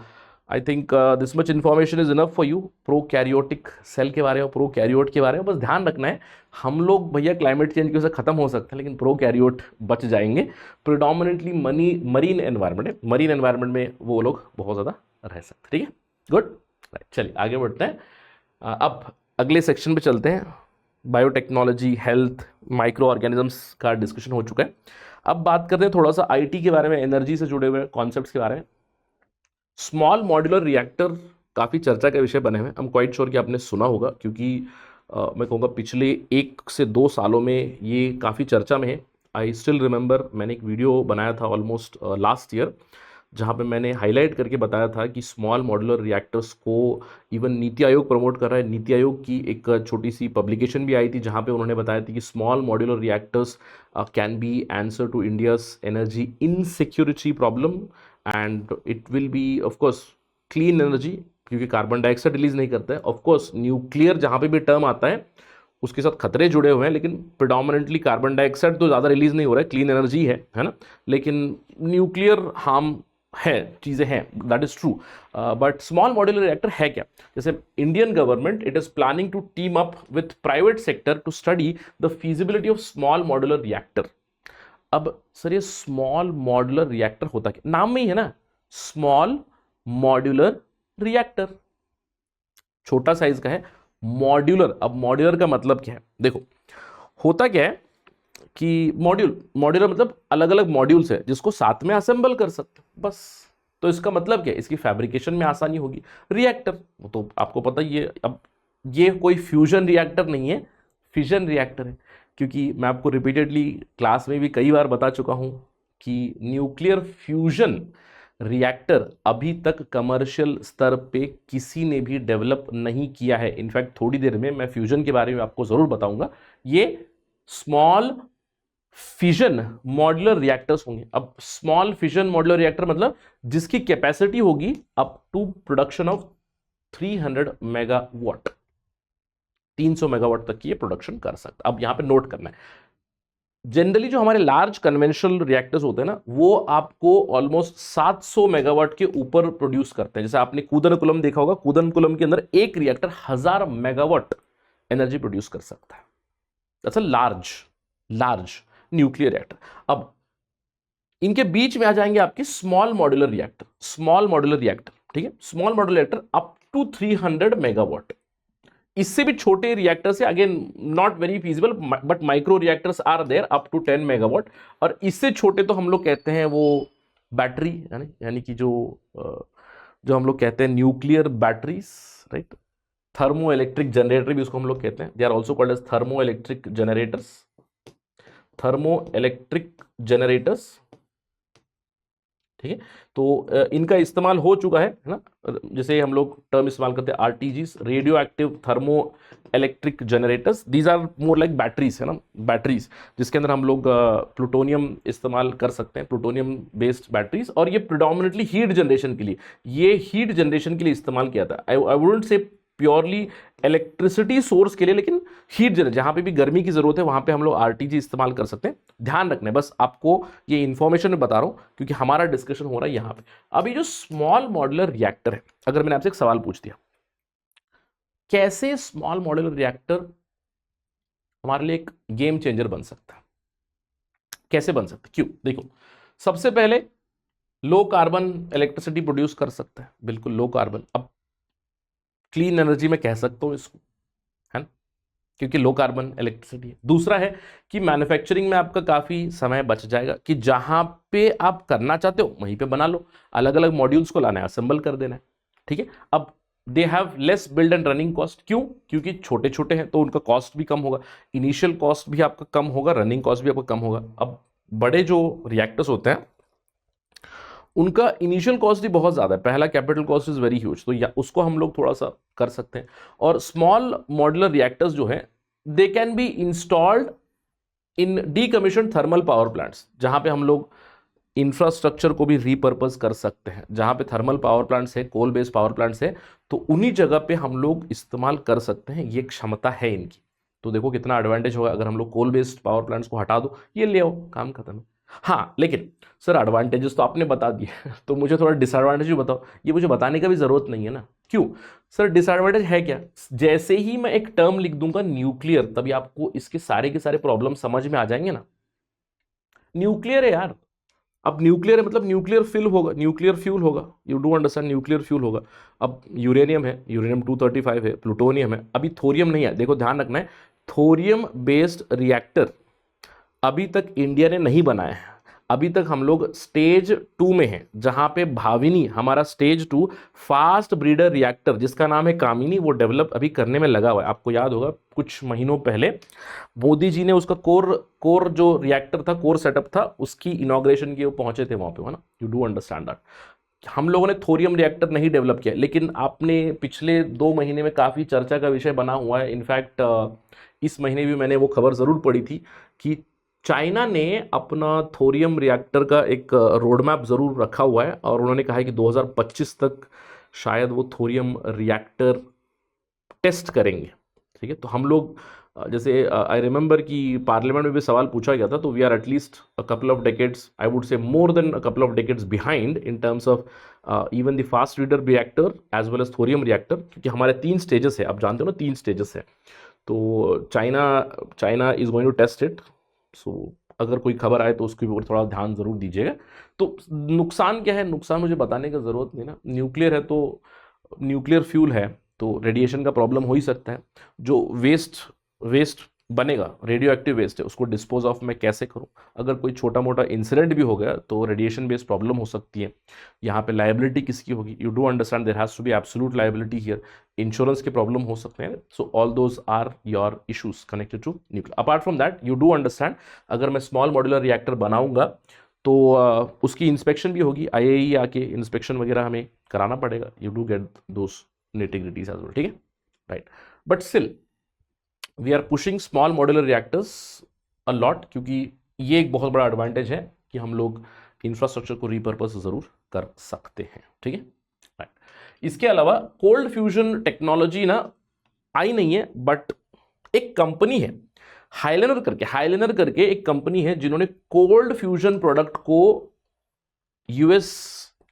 I think this much information is enough for you prokaryotic cell के बारे में, प्रोकैरियोट के बारे में. बस ध्यान रखना है, हम लोग भैया क्लाइमेट चेंज की वजह से खत्म हो सकते हैं लेकिन प्रोकैरियोट बच जाएंगे. प्रिडोमिनेंटली मरीन एनवायरनमेंट है, मरीन एनवायरनमेंट में वो लोग बहुत ज़्यादा रह सकते हैं. ठीक है, गुड, राइट. चलिए आगे बढ़ते हैं. अब अगले सेक्शन पे चलते हैं. बायोटेक्नोलॉजी, हेल्थ, माइक्रो ऑर्गेनिजम्स का डिस्कशन हो चुका है. अब बात करते हैं थोड़ा सा आईटी के बारे में, एनर्जी से जुड़े हुए कॉन्सेप्ट्स के बारे में. स्मॉल मॉड्यूलर रिएक्टर काफ़ी चर्चा का विषय बने हुए. आई एम क्वाइट श्योर कि आपने सुना होगा, क्योंकि मैं कहूँगा पिछले 1 से 2 सालों में ये काफ़ी चर्चा में है. आई स्टिल रिमेंबर, मैंने एक वीडियो बनाया था ऑलमोस्ट लास्ट ईयर, जहाँ पे मैंने हाईलाइट करके बताया था कि स्मॉल मॉड्यूलर रिएक्टर्स को इवन नीति आयोग प्रमोट कर रहा है. नीति आयोग की एक छोटी सी पब्लिकेशन भी आई थी जहाँ पे उन्होंने बताया था कि small modular reactors can be answer to India's energy insecurity problem, and it will be of course clean energy, क्योंकि कार्बन डाइऑक्साइड रिलीज नहीं करता है. ऑफ कोर्स न्यूक्लियर जहाँ पे भी टर्म आता है उसके साथ खतरे जुड़े हुए हैं, लेकिन प्रिडोमिनेंटली कार्बन डाइऑक्साइड तो ज़्यादा रिलीज नहीं हो रहा है, क्लीन एनर्जी है ना. लेकिन न्यूक्लियर हार्म है, चीज़ें हैं, that is true. But small modular reactor है क्या? जैसे Indian government it is planning to team up with private sector to study the feasibility of small modular reactor. अब सर ये स्मॉल मॉड्यूलर रिएक्टर होता क्या? नाम में ही है ना, स्मॉल मॉड्यूलर रिएक्टर, छोटा साइज का है, मॉड्यूलर. अब मॉड्यूलर का मतलब क्या है? देखो, होता क्या है कि मॉड्यूलर मतलब अलग अलग मॉड्यूल्स है जिसको साथ में असेंबल कर सकते हो, बस. तो इसका मतलब क्या है? इसकी फैब्रिकेशन में आसानी होगी. रिएक्टर वो तो आपको पता ही है. अब ये कोई फ्यूजन रिएक्टर नहीं है, फिजन रिएक्टर है, क्योंकि मैं आपको रिपीटेडली क्लास में भी कई बार बता चुका हूं कि न्यूक्लियर फ्यूजन रिएक्टर अभी तक कमर्शियल स्तर पे किसी ने भी डेवलप नहीं किया है. इनफैक्ट थोड़ी देर में मैं फ्यूजन के बारे में आपको जरूर बताऊंगा. ये स्मॉल फिजन मॉड्यूलर रिएक्टर्स होंगे. अब स्मॉल फिजन मॉड्यूलर रिएक्टर मतलब जिसकी कैपेसिटी होगी up to production of 300 megawatt, 300 megawatt तक की ये प्रोडक्शन कर सकता. अब यहां पे नोट करना है, जनरली जो हमारे लार्ज कन्वेंशनल रिएक्टर्स होते हैं ना, वो आपको ऑलमोस्ट 700 मेगावाट के ऊपर प्रोड्यूस करते हैं। जैसे आपने कूदनकुलम देखा होगा, कूदनकुलम के अंदर एक रिएक्टर 1000 मेगावाट एनर्जी प्रोड्यूस कर सकता है। That's a large large nuclear reactor. अब इनके बीच में आ जाएंगे आपके small modular reactor. Small modular reactor, ठीक है, small modular reactor up to 300 megawatt. इससे भी छोटे रिएक्टर्स है, again not very feasible, but micro reactors are there up to 10 megawatt. और इससे छोटे तो हम लोग कहते हैं वो बैटरी, यानी कि जो हम लोग कहते हैं nuclear batteries, right. Thermo electric generator भी उसको हम लोग कहते हैं, they are also called as thermo electric generators. Thermo electric generators, ठीक है। तो इनका इस्तेमाल हो चुका है ना, जैसे हम लोग टर्म इस्तेमाल करते हैं RTGs, radioactive thermo electric generators. These are more like batteries, है ना, बैटरीज जिसके अंदर हम लोग प्लूटोनियम इस्तेमाल कर सकते हैं, प्लूटोनियम बेस्ड बैटरीज। और ये प्रिडोमिनेटली हीट जनरेशन के लिए, ये हीट जनरेशन के लिए इस्तेमाल किया था। I wouldn't say purely electricity source के लिए, लेकिन हीट जनरेशन, जहां पे भी गर्मी की जरूरत है वहां पे हम लोग आरटीजी इस्तेमाल कर सकते हैं। ध्यान रखना है, बस आपको ये इंफॉर्मेशन में बता रहा हूं क्योंकि हमारा डिस्कशन हो रहा है यहां पे। अभी जो स्मॉल मॉड्यूलर रिएक्टर है, अगर मैंने आपसे एक सवाल पूछ दिया, कैसे स्मॉल मॉड्यूलर रिएक्टर हमारे लिए एक गेम चेंजर बन सकता है, कैसे बन सकता है, क्यों? देखो, सबसे पहले लो कार्बन इलेक्ट्रिसिटी प्रोड्यूस कर सकता है, बिल्कुल लो कार्बन। अब क्लीन एनर्जी में कह सकता हूं इसको, है ना, क्योंकि लो कार्बन इलेक्ट्रिसिटी है। दूसरा है कि मैन्युफैक्चरिंग में आपका काफी समय बच जाएगा, कि जहां पे आप करना चाहते हो वहीं पे बना लो, अलग अलग मॉड्यूल्स को लाना है, असेंबल कर देना है, ठीक है। अब they have less build and running cost, क्यों? क्योंकि छोटे छोटे हैं तो उनका कॉस्ट भी कम होगा, इनिशियल कॉस्ट भी आपका कम होगा, रनिंग कॉस्ट भी आपका कम होगा। अब बड़े जो रिएक्टर्स होते हैं उनका इनिशियल कॉस्ट ही बहुत ज़्यादा है, पहला capital cost is very huge, तो या उसको हम लोग थोड़ा सा कर सकते हैं। और स्मॉल मॉड्यूलर रिएक्टर्स जो हैं, they can be installed in decommission thermal power plants, जहां पे हम लोग इंफ्रास्ट्रक्चर को भी रीपर्पस कर सकते हैं। जहां पे थर्मल पावर प्लांट्स है, कोल बेस्ड पावर प्लांट्स है, तो उन्हीं जगह पे हम लोग इस्तेमाल कर सकते हैं, ये क्षमता है इनकी। तो देखो कितना एडवांटेज होगा अगर हम लोग कोल बेस्ड पावर प्लांट्स को हटा दो, ये ले आओ, काम खत्म है। हाँ, लेकिन सर एडवांटेजेस तो आपने बता दिए तो मुझे थोड़ा डिसएडवांटेज भी बताओ। ये मुझे बताने का भी जरूरत नहीं है ना, क्यों? सर डिसएडवांटेज है क्या? जैसे ही मैं एक टर्म लिख दूंगा न्यूक्लियर, तभी आपको इसके सारे के सारे प्रॉब्लम समझ में आ जाएंगे ना। न्यूक्लियर है यार, अब न्यूक्लियर है मतलब न्यूक्लियर फ्यूल होगा, न्यूक्लियर फ्यूल होगा, you do understand, nuclear fuel होगा। अब यूरेनियम है, यूरेनियम 235 है, प्लूटोनियम है, अभी थोरियम नहीं है। देखो ध्यान रखना है, थोरियम बेस्ड रिएक्टर अभी तक इंडिया ने नहीं बनाया है। अभी तक हम लोग स्टेज 2 में हैं, जहां पे भाविनी हमारा स्टेज 2 फास्ट ब्रीडर रिएक्टर जिसका नाम है कामिनी, वो डेवलप अभी करने में लगा हुआ है। आपको याद होगा कुछ महीनों पहले मोदी जी ने उसका कोर जो रिएक्टर था, कोर सेटअप था, उसकी इनॉग्रेशन के वो पहुंचे थे वहां पे, है ना। You do understand that. हम लोगों ने थोरियम रिएक्टर नहीं डेवलप किया, लेकिन आपने पिछले 2 महीने में काफी चर्चा का विषय बना हुआ है। इनफैक्ट इस महीने भी मैंने वो खबर जरूर पढ़ी थी कि चाइना ने अपना थोरियम रिएक्टर का एक रोड मैप जरूर रखा हुआ है, और उन्होंने कहा है कि 2025 तक शायद वो थोरियम रिएक्टर टेस्ट करेंगे, ठीक है। तो हम लोग जैसे आई रिमेंबर कि पार्लियामेंट में भी सवाल पूछा गया था, तो we are at least a couple of decades, I would say more than a couple of decades behind in terms of even the fast breeder reactor as well as thorium reactor, क्योंकि हमारे 3 stages है, आप जानते हो ना 3 stages है। तो China is going to test it. So अगर कोई खबर आए तो उसके ऊपर थोड़ा ध्यान जरूर दीजिएगा। तो नुकसान क्या है? नुकसान मुझे बताने का जरूरत नहीं ना, न्यूक्लियर है तो न्यूक्लियर फ्यूल है तो रेडिएशन का प्रॉब्लम हो ही सकता है। जो वेस्ट बनेगा, रेडियो एक्टिव वेस्ट है, उसको डिस्पोज ऑफ मैं कैसे करूं? अगर कोई छोटा मोटा इंसिडेंट भी हो गया तो रेडिएशन बेस्ड प्रॉब्लम हो सकती है। यहाँ पे लायबिलिटी किसकी होगी? You do understand there has to be absolute liability here. Insurance के प्रॉब्लम हो सकते हैं। So all those are your issues connected to nuclear. Apart from that you do understand, अगर मैं स्मॉल मॉड्यूलर रिएक्टर बनाऊंगा तो उसकी इंस्पेक्शन भी होगी, आईएई आके इंस्पेक्शन वगैरह हमें कराना पड़ेगा। You do get those nitty-gritties as well, ठीक है, right. But still we are pushing small modular reactors a lot, क्योंकि ये एक बहुत बड़ा एडवांटेज है कि हम लोग इंफ्रास्ट्रक्चर को रिपर्पस जरूर कर सकते हैं, ठीक है, राइट। इसके अलावा कोल्ड फ्यूजन टेक्नोलॉजी ना आई नहीं है, बट एक कंपनी है हाइलेनर करके एक कंपनी है जिन्होंने कोल्ड फ्यूजन प्रोडक्ट को यूएस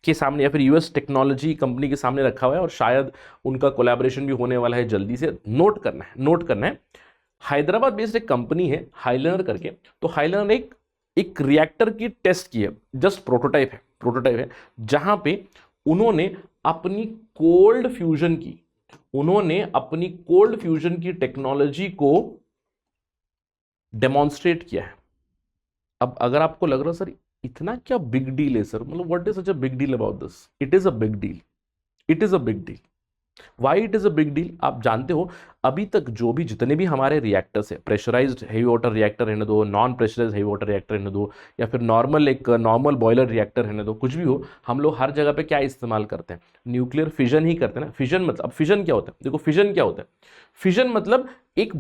के सामने या फिर यूएस टेक्नोलॉजी कंपनी के सामने रखा हुआ है और शायद उनका कोलैबोरेशन भी होने वाला है जल्दी से। नोट करना है। हैदराबाद बेस्ड एक कंपनी है हाइलेनर करके। तो हाइलेनर एक रिएक्टर की टेस्ट की है, जस्ट प्रोटोटाइप है जहां पे उन्होंने अपनी कोल्ड फ्यूजन की टेक्नोलॉजी को डेमोन्स्ट्रेट किया है। अब अगर आपको लग रहा है सर इतना क्या बिग डील है सर, मतलब what is such a big deal about this, it is a big deal. Why it is a big deal? आप जानते हो अभी तक जितने भी हमारे रिएक्टर्स है, प्रेशराइज्ड हेवी वाटर रिएक्टर रहने दो, non pressurised heavy water reactor रहने दो, या फिर नॉर्मल बॉयलर रिएक्टर रहने दो, कुछ भी हो, हम लोग हर जगह पे क्या इस्तेमाल करते हैं? न्यूक्लियर फिजन ही करते हैं ना। फिजन मतलब, अब फिजन क्या होता है? देखो फिजन क्या होता है, फिजन मतलब एक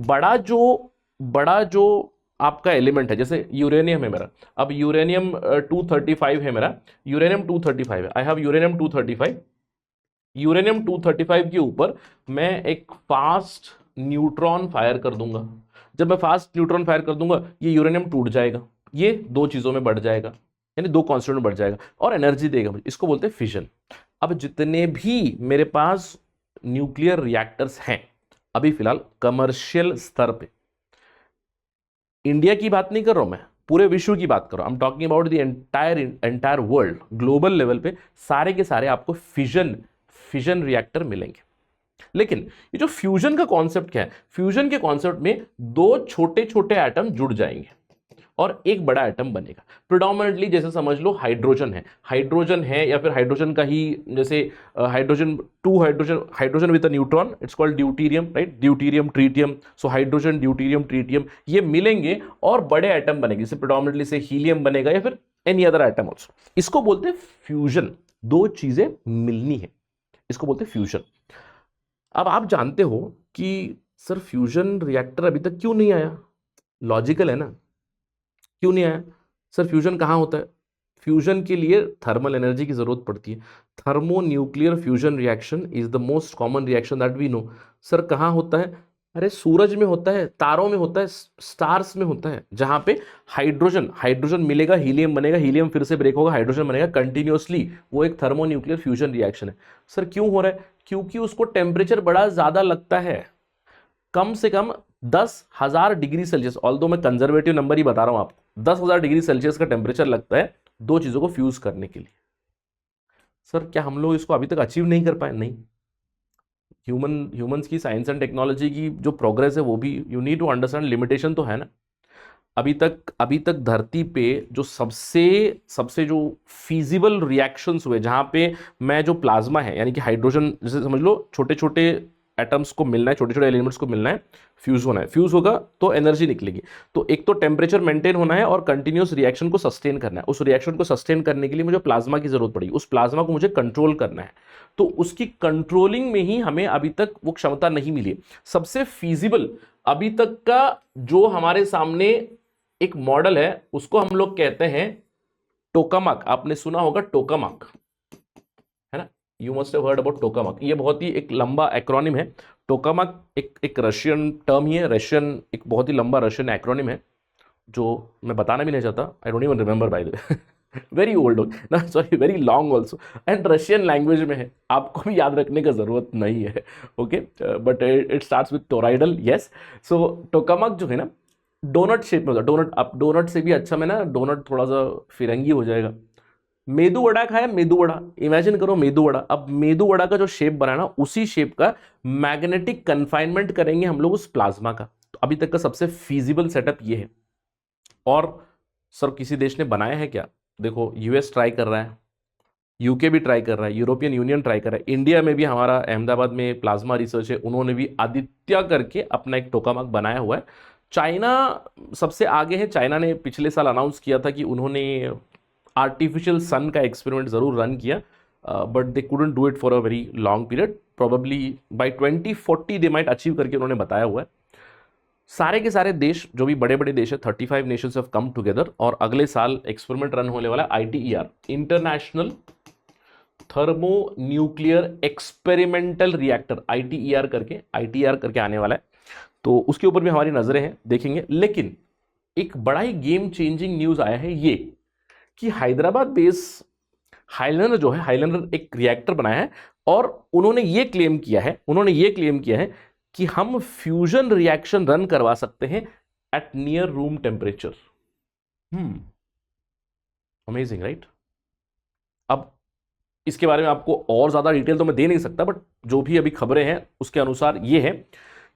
बड़ा जो आपका एलिमेंट है, जैसे यूरेनियम है मेरा, अब यूरेनियम 235 है मेरा, यूरेनियम 235 है, आई हैव यूरेनियम 235। यूरेनियम 235 के ऊपर मैं एक फास्ट न्यूट्रॉन फायर कर दूंगा। जब मैं फास्ट न्यूट्रॉन फायर कर दूंगा, ये यूरेनियम टूट जाएगा, ये दो चीजों में बढ़ जाएगा, यानी दो कॉन्स्टेंट में बढ़ जाएगा और एनर्जी देगा मुझे। इसको बोलते हैं फिजन। अब जितने भी मेरे पास न्यूक्लियर रिएक्टर्स हैं अभी फिलहाल कमर्शियल स्तर पे, इंडिया की बात नहीं कर रहा हूं मैं, पूरे विश्व की बात कर रहा हूं, I am talking about the entire world, global level पे सारे के सारे आपको फिजन रिएक्टर मिलेंगे। लेकिन ये जो फ्यूजन का कॉन्सेप्ट क्या है, फ्यूजन के कॉन्सेप्ट में दो छोटे छोटे एटम जुड़ जाएंगे और एक बड़ा एटम बनेगा। प्रिडोमिनेंटली जैसे समझ लो हाइड्रोजन है या फिर हाइड्रोजन का ही, जैसे hydrogen with a neutron, it's called deuterium, right? Deuterium tritium, so hydrogen deuterium tritium ये मिलेंगे और बड़े एटम बनेंगे, जैसे प्रिडोमिनेंटली से हीलियम बनेगा या फिर एनी अदर एटम ऑल्सो। इसको बोलते हैं फ्यूजन, दो चीजें मिलनी है, इसको बोलते हैं फ्यूजन। अब आप जानते हो कि सर फ्यूजन रिएक्टर अभी तक क्यों नहीं आया? लॉजिकल है ना, क्यों नहीं आया? सर फ्यूजन कहाँ होता है? फ्यूजन के लिए थर्मल एनर्जी की जरूरत पड़ती है। Thermo nuclear fusion reaction is the most common reaction that we know. Sir कहाँ होता है? अरे सूरज में होता है, तारों में होता है, स्टार्स में होता है, जहां पे हाइड्रोजन मिलेगा, हीलियम बनेगा, हीलियम फिर से ब्रेक होगा, हाइड्रोजन बनेगा कंटिन्यूअसली, वो एक थर्मो न्यूक्लियर फ्यूजन रिएक्शन है। सर क्यों हो रहा है? क्योंकि उसको टेम्परेचर बड़ा ज्यादा लगता है, कम से कम 10,000 डिग्री सेल्सियस, ऑल्दो मैं कंजर्वेटिव नंबर ही बता रहा हूं आपको, 10,000 डिग्री सेल्सियस का टेम्परेचर लगता है दो चीजों को फ्यूज करने के लिए। सर क्या हम लोग इसको अभी तक अचीव नहीं कर पाए? नहीं। ह्यूमंस की साइंस एंड टेक्नोलॉजी की जो प्रोग्रेस है वो भी, you need to understand, limitation तो है ना। अभी तक धरती पे जो सबसे जो फीजिबल रिएक्शंस हुए, जहां पे मैं जो प्लाज्मा है यानी कि हाइड्रोजन, जैसे समझ लो छोटे छोटे एटम्स को मिलना है, छोटे छोटे एलिमेंट्स को मिलना है, फ्यूज होना है, फ्यूज होगा तो एनर्जी निकलेगी। तो एक तो टेम्परेचर मेंटेन होना है और कंटिन्यूस रिएक्शन को सस्टेन करना है। उस रिएक्शन को सस्टेन करने के लिए मुझे प्लाज्मा की जरूरत पड़ेगी, उस प्लाज्मा को मुझे कंट्रोल करना है। तो उसकी कंट्रोलिंग में ही हमें अभी तक वो क्षमता नहीं मिली। सबसे फीजिबल अभी तक का जो हमारे सामने एक मॉडल है उसको हम लोग कहते हैं टोकामाक। आपने सुना होगा टोकामाक, है ना? You must have heard about tokamak. ये बहुत ही एक लंबा एक्रोनिम है। टोकामाक एक रशियन टर्म ही है, एक बहुत ही लंबा रशियन एक्रोनिम है जो मैं बताना भी नहीं चाहता। I don't even remember by the way, very old ना, sorry very long also, and Russian language में है, आपको भी याद रखने का जरूरत नहीं है। Okay, but it starts with toroidal, yes. So tokamak जो है ना, डोनट शेप में होता है। डोनट, अब डोनट से भी अच्छा में ना, डोनट थोड़ा सा फिरंगी हो जाएगा। मेदू वड़ा खाया, मेदू वड़ा, इमेजिन करो मेदू वड़ा। अब मेदू वड़ा का जो शेप बना है ना, उसी शेप का मैग्नेटिक कन्फाइनमेंट करेंगे हम लोग उस प्लाज्मा का। तो अभी तक का सबसे फीजिबल सेटअप ये है। और सर किसी देश ने बनाया है क्या? देखो यूएस ट्राई कर रहा है, यूके भी ट्राई कर रहा है, यूरोपियन यूनियन ट्राई कर रहा है, इंडिया में भी हमारा अहमदाबाद में प्लाज्मा रिसर्च है, उन्होंने भी आदित्य करके अपना एक टोकामाक बनाया हुआ है। चाइना सबसे आगे है। चाइना ने पिछले साल अनाउंस किया था कि उन्होंने आर्टिफिशियल सन का एक्सपेरिमेंट जरूर रन किया, but they couldn't do it for a very long period. Probably bye 2040 they might achieve करके उन्होंने बताया हुआ है। सारे के सारे देश, जो भी बड़े बड़े देश है, 35 नेशंस हैव कम टुगेदर, और अगले साल एक्सपेरिमेंट रन होने वाला है ITER, international thermo nuclear experimental reactor, ITER करके आने वाला है। तो उसके ऊपर भी हमारी नजरें हैं, देखेंगे। लेकिन एक बड़ा ही गेम चेंजिंग न्यूज आया है ये कि हैदराबाद बेस हाइलैंडर जो है, हाइलैंडर एक रिएक्टर बनाया है और उन्होंने ये क्लेम किया है कि हम फ्यूजन रिएक्शन रन करवा सकते हैं at near room temperature. Amazing right. अब इसके बारे में आपको और ज्यादा डिटेल तो मैं दे नहीं सकता, बट जो भी अभी खबरें हैं उसके अनुसार ये है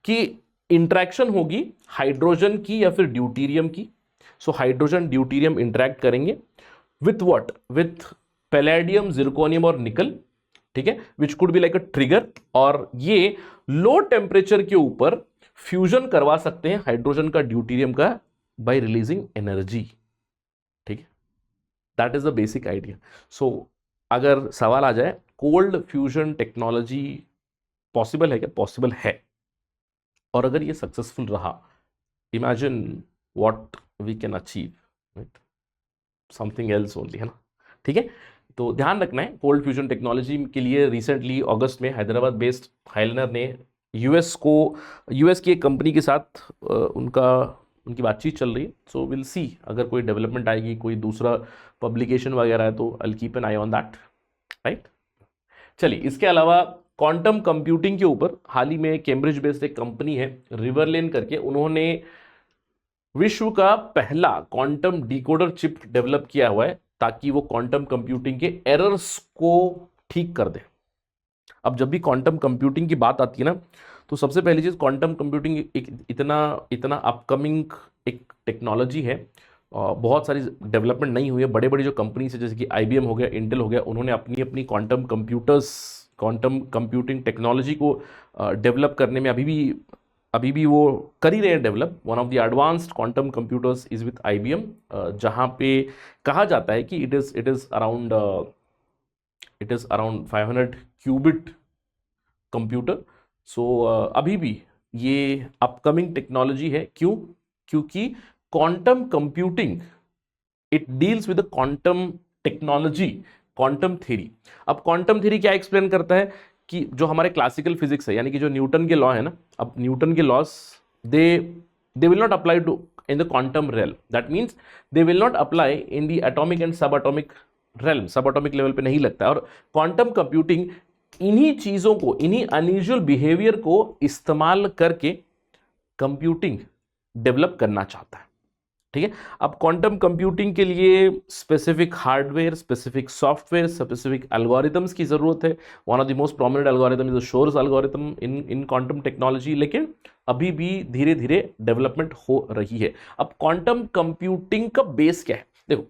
कि इंटरेक्शन होगी हाइड्रोजन की या फिर ड्यूटीरियम की। सो हाइड्रोजन ड्यूटीरियम इंटरेक्ट करेंगे with what, with palladium, zirconium और निकल, ठीक है, which could be like a trigger, और ये लो टेम्परेचर के ऊपर फ्यूजन करवा सकते हैं हाइड्रोजन का ड्यूटीरियम का बाय रिलीजिंग एनर्जी। ठीक है, that is the basic idea. So अगर सवाल आ जाए कोल्ड फ्यूजन टेक्नोलॉजी पॉसिबल है क्या? पॉसिबल है। और अगर ये सक्सेसफुल रहा, imagine what we can achieve, right, something else only, है ना। ठीक है, तो ध्यान रखना है कोल्ड फ्यूजन टेक्नोलॉजी के लिए रिसेंटली अगस्त में हैदराबाद बेस्ड हाइलनर ने यूएस की एक कंपनी के साथ उनकी बातचीत चल रही है। सो विल सी, अगर कोई डेवलपमेंट आएगी, कोई दूसरा पब्लिकेशन वगैरह है तो I keep an I on that, right. चलिए, इसके अलावा क्वांटम कंप्यूटिंग के ऊपर हाल ही में कैम्ब्रिज बेस्ड एक कंपनी है रिवरलेन करके, उन्होंने विश्व का पहला क्वांटम डिकोडर चिप डेवलप किया हुआ है ताकि वो क्वांटम कंप्यूटिंग के एरर्स को ठीक कर दे। अब जब भी क्वांटम कंप्यूटिंग की बात आती है ना, तो सबसे पहली चीज, क्वांटम कंप्यूटिंग एक इतना अपकमिंग एक टेक्नोलॉजी है, बहुत सारी डेवलपमेंट नहीं हुई है। बड़े बड़े जो कंपनीज है जैसे कि IBM हो गया, इंटेल हो गया, उन्होंने अपनी क्वांटम कंप्यूटिंग टेक्नोलॉजी को डेवलप करने में अभी भी वो कर ही रहे हैं develop. One of the advanced quantum computers is with IBM, जहां पे कहा जाता है कि it is around 500 qubit computer. So अभी भी ये अपकमिंग टेक्नोलॉजी है। क्यों? क्योंकि quantum computing it deals with quantum technology, quantum theory. अब क्वांटम थ्योरी क्या एक्सप्लेन करता है कि जो हमारे क्लासिकल फिजिक्स है, यानी कि जो न्यूटन के लॉ है ना, अब न्यूटन के laws they will not apply to in the quantum realm, that means they will not apply in the atomic and sub atomic realm, sub atomic level पे नहीं लगता है। और क्वांटम कंप्यूटिंग इन्हीं चीजों को, इन्हीं अनयूजुअल बिहेवियर को इस्तेमाल करके कंप्यूटिंग डेवलप करना चाहता है। ठीक है, अब क्वांटम कंप्यूटिंग के लिए specific hardware, specific software, specific algorithms की जरूरत है। One of the most prominent algorithm is shores algorithm in quantum technology, लेकिन अभी भी धीरे धीरे डेवलपमेंट हो रही है। अब क्वांटम कंप्यूटिंग का बेस क्या है? देखो,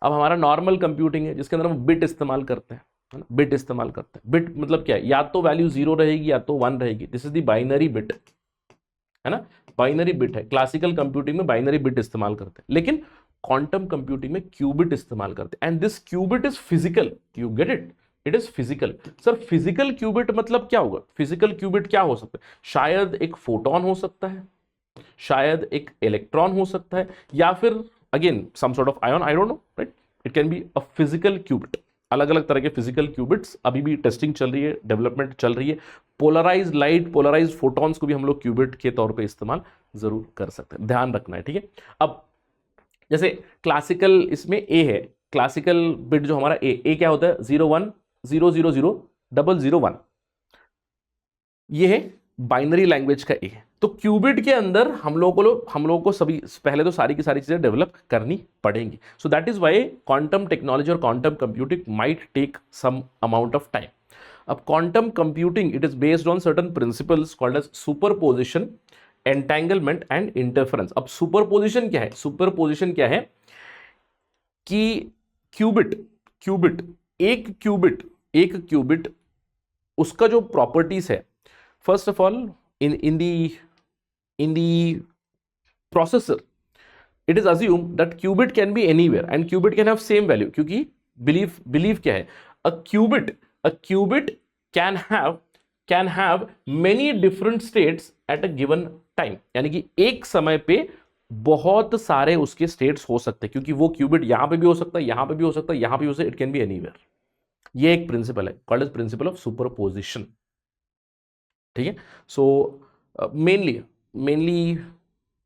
अब हमारा नॉर्मल कंप्यूटिंग है जिसके अंदर हम बिट इस्तेमाल करते हैं, है ना, बिट इस्तेमाल करते हैं। बिट मतलब क्या है? या तो वैल्यू 0 रहेगी या तो 1 रहेगी। This is the binary bit, है ना, बाइनरी बिट है। क्लासिकल कंप्यूटिंग में बाइनरी बिट इस्तेमाल करते हैं, लेकिन क्वांटम कंप्यूटिंग में क्यूबिट इस्तेमाल करते हैं। And this qubit is physical, you get it, it is physical. Sir physical qubit मतलब क्या होगा? फिजिकल क्यूबिट क्या हो सकता है? शायद एक फोटोन हो सकता है, शायद एक इलेक्ट्रॉन हो सकता है, या फिर again some sort of ion, I don't know, right. It can be a physical qubit. अलग अलग तरह के फिजिकल क्यूबिट्स अभी भी टेस्टिंग चल रही है, डेवलपमेंट चल रही है। पोलराइज लाइट, पोलराइज फोटॉन्स को भी हम लोग क्यूबिट के तौर पे इस्तेमाल जरूर कर सकते हैं, ध्यान रखना है। ठीक है, अब जैसे क्लासिकल इसमें ए है, क्लासिकल बिट जो हमारा ए क्या होता है? 0 1 0 0 0 0 0 1, ये है बाइनरी लैंग्वेज का ए। तो क्यूबिट के अंदर हम लोगों को सभी पहले तो सारी की सारी चीजें डेवलप करनी पड़ेंगी। So that is why quantum technology और quantum computing might take some amount of time. अब quantum computing it is based on certain principles called as superposition, entanglement and interference. अब सुपरपोजिशन क्या है? सुपरपोजिशन क्या है कि एक क्यूबिट उसका जो प्रॉपर्टीज है, first of all in the processor it is assumed that qubit can be anywhere and qubit can have same value, क्योंकि believe क्या है? a qubit can have many different states at a given time, यानी कि एक समय पे बहुत सारे उसके स्टेट्स हो सकते हैं, क्योंकि वो क्यूबिट यहां पे भी हो सकता है, यहां पे भी हो सकता है, यहां पे भी हो सकता है, इट कैन बी एनीवेयर। ये एक प्रिंसिपल है called as principle of superposition. ठीक है, so mainly mainly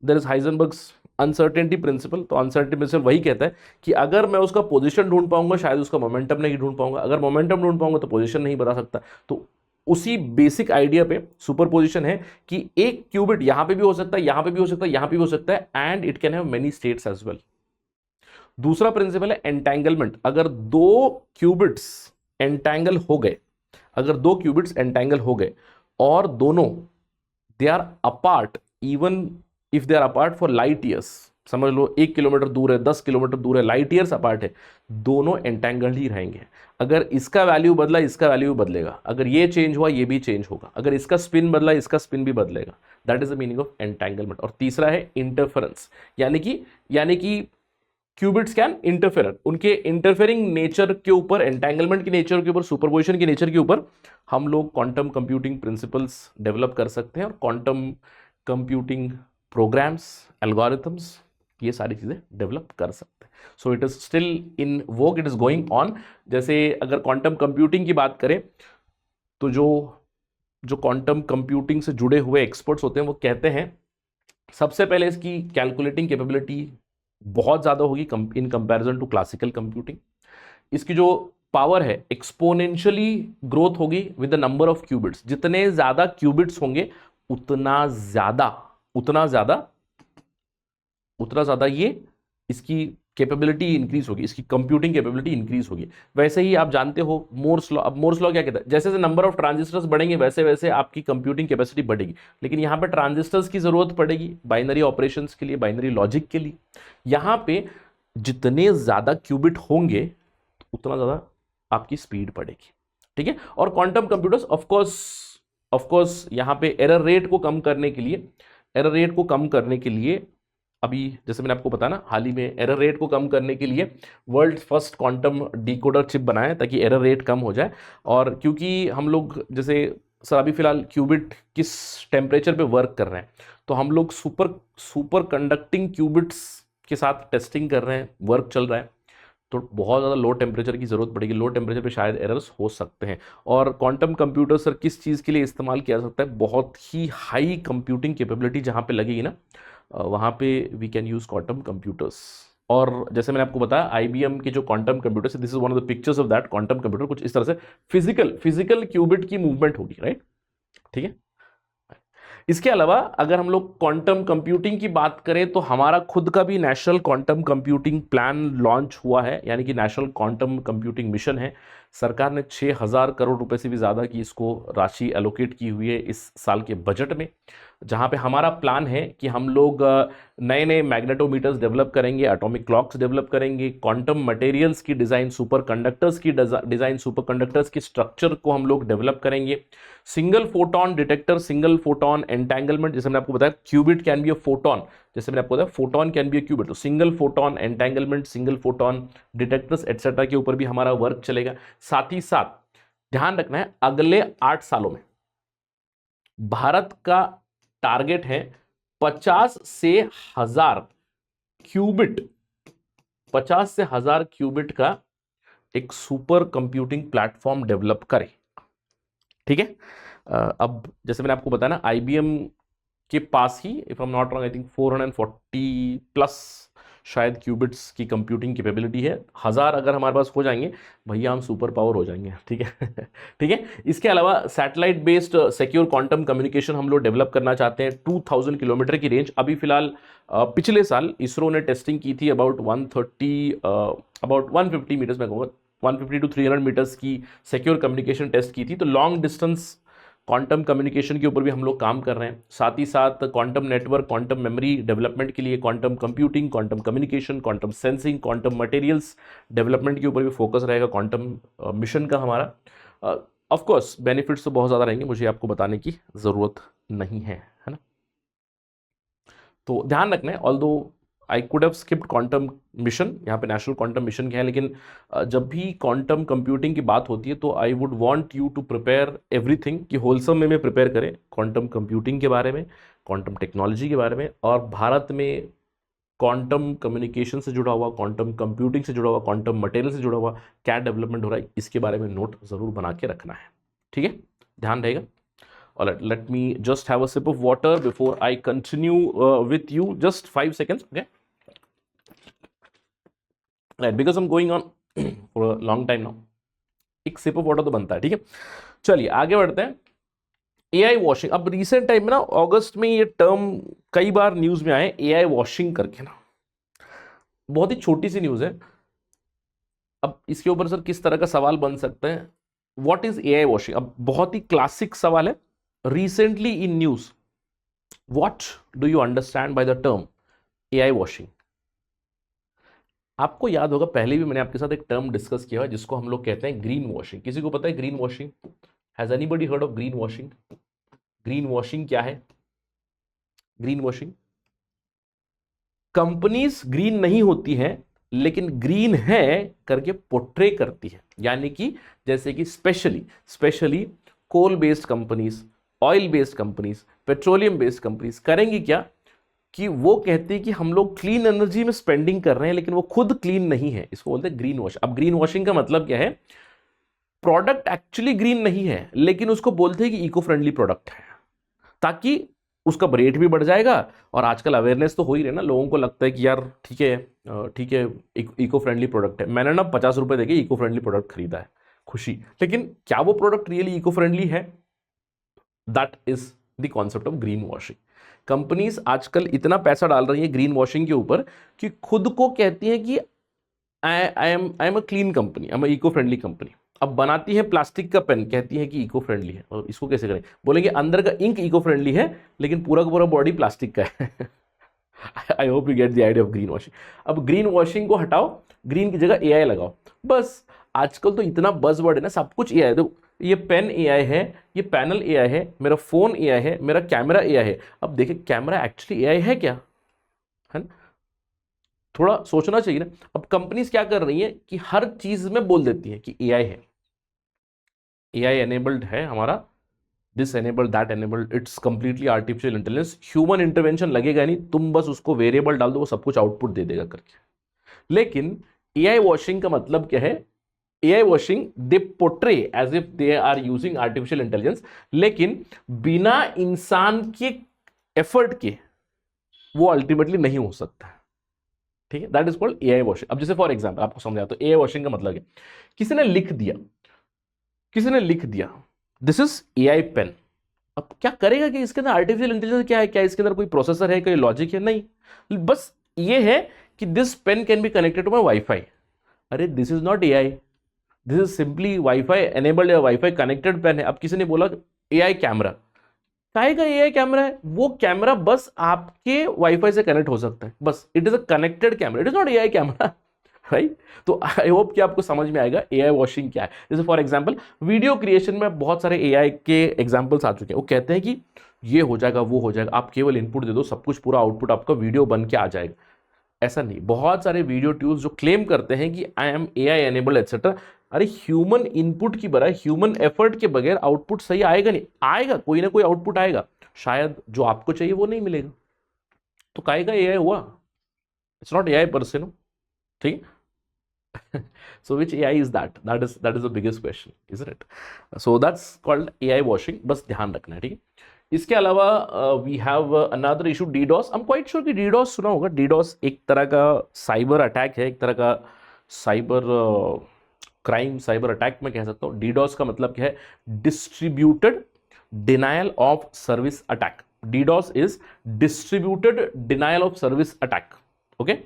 there is Heisenberg's uncertainty principle. तो अनसर्टेनिटी प्रिंसिपल वही कहता है कि अगर मैं उसका पोजीशन ढूंढ पाऊंगा शायद उसका मोमेंटम नहीं ढूंढ पाऊंगा, अगर मोमेंटम ढूंढ पाऊंगा तो पोजीशन नहीं बता सकता। तो उसी बेसिक आइडिया पे सुपरपोजिशन है कि एक क्यूबिट यहां पे भी हो सकता है, यहां पे भी हो सकता है, यहां पे भी हो सकता है, and it can have many states as well. दूसरा प्रिंसिपल है एंटैंगलमेंट। अगर दो क्यूबिट्स एंटैंगल हो गए, अगर दो क्यूबिट्स एंटैंगल हो गए और दोनों they are apart, even if they are apart for light years, समझ लो 1 किलोमीटर दूर है, 10 किलोमीटर दूर है, लाइट ईयर्स अपार्ट है, दोनों एंटैंगल्ड ही रहेंगे। अगर इसका वैल्यू बदला इसका वैल्यू भी बदलेगा, अगर ये चेंज हुआ ये भी चेंज होगा, अगर इसका स्पिन बदला इसका स्पिन भी बदलेगा। That is the meaning of entanglement. और तीसरा है इंटरफेरेंस, यानी कि क्यूबिट्स कैन इंटरफेयर, उनके इंटरफेयरिंग नेचर के ऊपर, एंटैंगलमेंट के नेचर के ऊपर, सुपरपोजिशन के नेचर के ऊपर हम लोग क्वांटम कंप्यूटिंग प्रिंसिपल्स डेवलप कर सकते हैं और क्वांटम कंप्यूटिंग प्रोग्राम्स, एल्गोरिथम्स, ये सारी चीज़ें डेवलप कर सकते हैं। So it is still in woke, it is going on. जैसे अगर क्वांटम कंप्यूटिंग की बात करें तो जो क्वांटम कंप्यूटिंग से जुड़े हुए एक्सपर्ट्स होते हैं वो कहते हैं सबसे पहले इसकी कैलकुलेटिंग कैपेबिलिटी बहुत ज़्यादा होगी in comparison to classical computing. इसकी जो पावर है एक्सपोनेंशियली ग्रोथ होगी with the number of qubits. जितने ज़्यादा क्यूबिट्स होंगे उतना ज़्यादा ये इसकी कैपेबिलिटी इंक्रीज होगी, इसकी कंप्यूटिंग कैपेबिलिटी इंक्रीज होगी। वैसे ही आप जानते हो मोर्स लॉ, अब मोर्स लॉ क्या कहता है, जैसे जैसे नंबर ऑफ ट्रांजिस्टर्स बढ़ेंगे वैसे वैसे आपकी कंप्यूटिंग कैपेसिटी बढ़ेगी। लेकिन यहाँ पे ट्रांजिस्टर्स की जरूरत पड़ेगी बाइनरी ऑपरेशंस के लिए, बाइनरी लॉजिक के लिए। यहाँ पे जितने ज्यादा क्यूबिट होंगे उतना ज्यादा आपकी स्पीड बढ़ेगी, ठीक है। और क्वांटम कंप्यूटर्स ऑफकोर्स यहाँ पे एरर रेट को कम करने के लिए अभी जैसे मैंने आपको बताया ना, हाल ही में एरर रेट को कम करने के लिए world first quantum decoder chip बनाया ताकि एरर रेट कम हो जाए। और क्योंकि हम लोग जैसे सर अभी फिलहाल क्यूबिट किस टेम्परेचर पे वर्क कर रहे हैं, तो हम लोग सुपर कंडक्टिंग क्यूबिट्स के साथ टेस्टिंग कर रहे हैं, वर्क चल रहा है। तो बहुत ज़्यादा लो टेम्परेचर की ज़रूरत पड़ेगी, लो टेम्परेचर पे शायद एरर्स हो सकते हैं। और क्वांटम कंप्यूटर सर किस चीज़ के लिए इस्तेमाल किया जा सकता है, बहुत ही हाई कंप्यूटिंग कैपेबिलिटी जहाँ पे लगेगी ना वहाँ पे we can use quantum computers. और जैसे मैंने आपको बताया IBM के जो quantum computers, this is one of the pictures of that quantum computer. कुछ इस तरह से फिजिकल क्यूबिट की मूवमेंट होगी, राइट, ठीक है। इसके अलावा अगर हम लोग क्वांटम कंप्यूटिंग की बात करें तो हमारा खुद का भी national quantum computing plan launch हुआ है, यानी कि नेशनल क्वांटम कंप्यूटिंग मिशन है। सरकार ने 6,000 करोड़ रुपए से भी ज़्यादा की इसको राशि एलोकेट की हुई है इस साल के बजट में, जहाँ पे हमारा प्लान है कि हम लोग नए नए मैग्नेटोमीटर्स डेवलप करेंगे, एटॉमिक क्लॉक्स डेवलप करेंगे, क्वांटम मटेरियल्स की डिज़ाइन, सुपर कंडक्टर्स की स्ट्रक्चर को हम लोग डेवलप करेंगे, single photon detector, single photon entanglement, जैसे मैंने आपको बताया qubit can be a photon, जैसे मैंने आपको बताया photon can be a qubit, तो single photon entanglement, single photon detectors etcetera के ऊपर भी हमारा वर्क चलेगा। साथ ही साथ ध्यान रखना है अगले 8 सालों में भारत का टारगेट है 50 से 1000 क्यूबिट, 50 से 1000 क्यूबिट का एक सुपर कंप्यूटिंग प्लेटफॉर्म डेवलप करे, ठीक है। अब जैसे मैंने आपको बताया ना IBM के पास ही if I am not wrong I think 440 plus शायद क्यूबिट्स की कंप्यूटिंग कैपेबिलिटी है। 1000 अगर हमारे पास हो जाएंगे भैया हम सुपर पावर हो जाएंगे, ठीक है ठीक है। इसके अलावा satellite based secure quantum communication हम लोग डेवलप करना चाहते हैं। 2000 किलोमीटर की रेंज, अभी फिलहाल पिछले साल इसरो ने टेस्टिंग की थी अबाउट 150 मीटर्स में कहूँगा 150 to 300 मीटर्स की सिक्योर कम्युनिकेशन टेस्ट की थी। तो लॉन्ग डिस्टेंस क्वांटम कम्युनिकेशन के ऊपर भी हम लोग काम कर रहे हैं। साथ ही साथ quantum network, quantum memory development के लिए quantum computing, quantum communication, quantum sensing, quantum materials development के ऊपर भी फोकस रहेगा क्वांटम मिशन का हमारा। ऑफ कोर्स बेनिफिट्स तो बहुत ज़्यादा रहेंगे, मुझे आपको बताने की ज़रूरत नहीं है ना। तो ध्यान रखना है, although I could have skipped quantum mission, यहाँ पे नेशनल क्वांटम मिशन क्या है, लेकिन जब भी क्वांटम कंप्यूटिंग की बात होती है तो I would want you to prepare everything, कि होलसम में प्रिपेयर करें क्वांटम कंप्यूटिंग के बारे में, क्वांटम टेक्नोलॉजी के बारे में, और भारत में क्वांटम कम्युनिकेशन से जुड़ा हुआ, क्वांटम कंप्यूटिंग से जुड़ा हुआ, क्वांटम मटेरियल से जुड़ा हुआ क्या डेवलपमेंट हो रहा है इसके बारे में नोट ज़रूर बना के रखना है, ठीक है, ध्यान रहेगा। Alright, let me just have a sip of water before I continue with you. Just 5 seconds, okay? Right, because I'm going on for a long time now. एक सिप ऑफ वाटर तो बनता है, ठीक है? चलिए आगे बढ़ते हैं। एआई वॉशिंग, अब रिसेंट टाइम में ना अगस्त में ये टर्म कई बार न्यूज में आए, एआई वॉशिंग करके ना। बहुत ही छोटी सी न्यूज है। अब इसके ऊपर सर किस तरह का सवाल बन सकता है, व्हाट इज एआई वॉशिंग? अब बहुत ही क्लासिक सवाल है। Recently in news, what do you understand by the term AI washing? आपको याद होगा पहले भी मैंने आपके साथ एक टर्म डिस्कस किया है जिसको हम लोग कहते हैं ग्रीन वॉशिंग। किसी को पता है green washing? Has anybody heard of green washing? Green washing क्या है? ग्रीन वॉशिंग, कंपनीज ग्रीन नहीं होती हैं लेकिन ग्रीन है करके पोर्ट्रे करती है। यानी कि जैसे कि specially coal based companies, oil based companies, petroleum based companies करेंगी क्या कि वो कहती है कि हम लोग क्लीन एनर्जी में स्पेंडिंग कर रहे हैं लेकिन वो खुद क्लीन नहीं है। इसको बोलते हैं ग्रीन वॉश। अब ग्रीन वॉशिंग का मतलब क्या है? प्रोडक्ट एक्चुअली ग्रीन नहीं है लेकिन उसको बोलते हैं कि इको फ्रेंडली प्रोडक्ट है, ताकि उसका रेट भी बढ़ जाएगा। और आजकल अवेयरनेस तो हो ही रही है ना, लोगों को लगता है कि यार ठीक है इको फ्रेंडली प्रोडक्ट है। मैंने ना 50 रुपए देके इको फ्रेंडली प्रोडक्ट खरीदा है, खुशी। लेकिन क्या वो प्रोडक्ट रियली इको फ्रेंडली है? That is the concept of green washing. Companies आजकल इतना पैसा डाल रही है ग्रीन वॉशिंग के ऊपर कि खुद को कहती है कि I am a clean company, I am eco friendly company. अब बनाती है प्लास्टिक का पेन, कहती है कि इको फ्रेंडली है। और इसको कैसे करें? बोलेंगे अंदर का इंक इको फ्रेंडली है लेकिन पूरा का पूरा बॉडी प्लास्टिक का है। I hope you get the idea of green washing. अब ग्रीन वॉशिंग को हटाओ, ग्रीन की जगह एआई लगाओ, बस। आजकल तो इतना बज़वर्ड है ना, सब कुछ एआई। तो ये पेन एआई है, ये पैनल एआई है, मेरा फोन एआई है, मेरा कैमरा एआई है। अब देखिए कैमरा एक्चुअली एआई है क्या? है ना, थोड़ा सोचना चाहिए ना। अब कंपनीज क्या कर रही है कि हर चीज में बोल देती है कि एआई है, एआई एनेबल्ड है हमारा, this enabled that enabled, it's completely artificial intelligence, human intervention लगेगा नहीं, तुम बस उसको वेरिएबल डाल दो वो सब कुछ आउटपुट दे देगा करके। लेकिन एआई वॉशिंग का मतलब क्या है? AI washing they portray as if they are using artificial intelligence, लेकिन बिना इंसान के एफर्ट के वो अल्टीमेटली नहीं हो सकता है, ठीक है? That is called AI washing. अब जैसे फॉर एग्जांपल आपको समझा तो एआई वॉशिंग का मतलब है किसी ने लिख दिया दिस इज एआई पेन। अब क्या करेगा कि इसके अंदर आर्टिफिशियल इंटेलिजेंस क्या है? क्या इसके अंदर कोई प्रोसेसर है, कोई लॉजिक है? नहीं, बस ये है कि this pen can be connected to my wifi. अरे this is not AI, this is simply wifi enabled या वाईफाई कनेक्टेड पेन है। अब किसी ने बोला एआई कैमरा, काहे का एआई कैमरा है? वो कैमरा बस आपके वाईफाई से कनेक्ट हो सकता है, बस। It is a connected camera, it is not AI camera, right? तो आई होप कि आपको समझ में आएगा एआई वॉशिंग क्या है। जैसे फॉर एग्जांपल वीडियो क्रिएशन में बहुत सारे एआई के एग्जांपल्स आ चुके हैं। वो कहते हैं कि ये हो जाएगा, वो हो जाएगा, आप केवल इनपुट दे दो, सब कुछ पूरा आउटपुट आपका वीडियो बन के आ जाएगा। ऐसा नहीं, बहुत सारे वीडियो टूल्स जो क्लेम करते हैं कि I M AI enabled etcetera. अरे ह्यूमन इनपुट की बजाय ह्यूमन एफर्ट के बगैर आउटपुट सही आएगा नहीं, आएगा कोई ना कोई आउटपुट आएगा, शायद जो आपको चाहिए वो नहीं मिलेगा। तो काहे का एआई हुआ? इट्स नॉट एआई पर से, नो, ठीक है? So which AI is that? That is the biggest question, isn't it? So that's called AI washing, बस ध्यान रखना है, ठीक है? इसके अलावा we have another issue, DDoS. I am quite sure कि डीडॉस सुना होगा। डीडॉस एक तरह का साइबर अटैक है, एक तरह का साइबर क्राइम, साइबर अटैक मैं कह सकता हूँ। डीडॉस का मतलब क्या है? Distributed denial of service attack. DDoS is distributed denial of service attack, okay?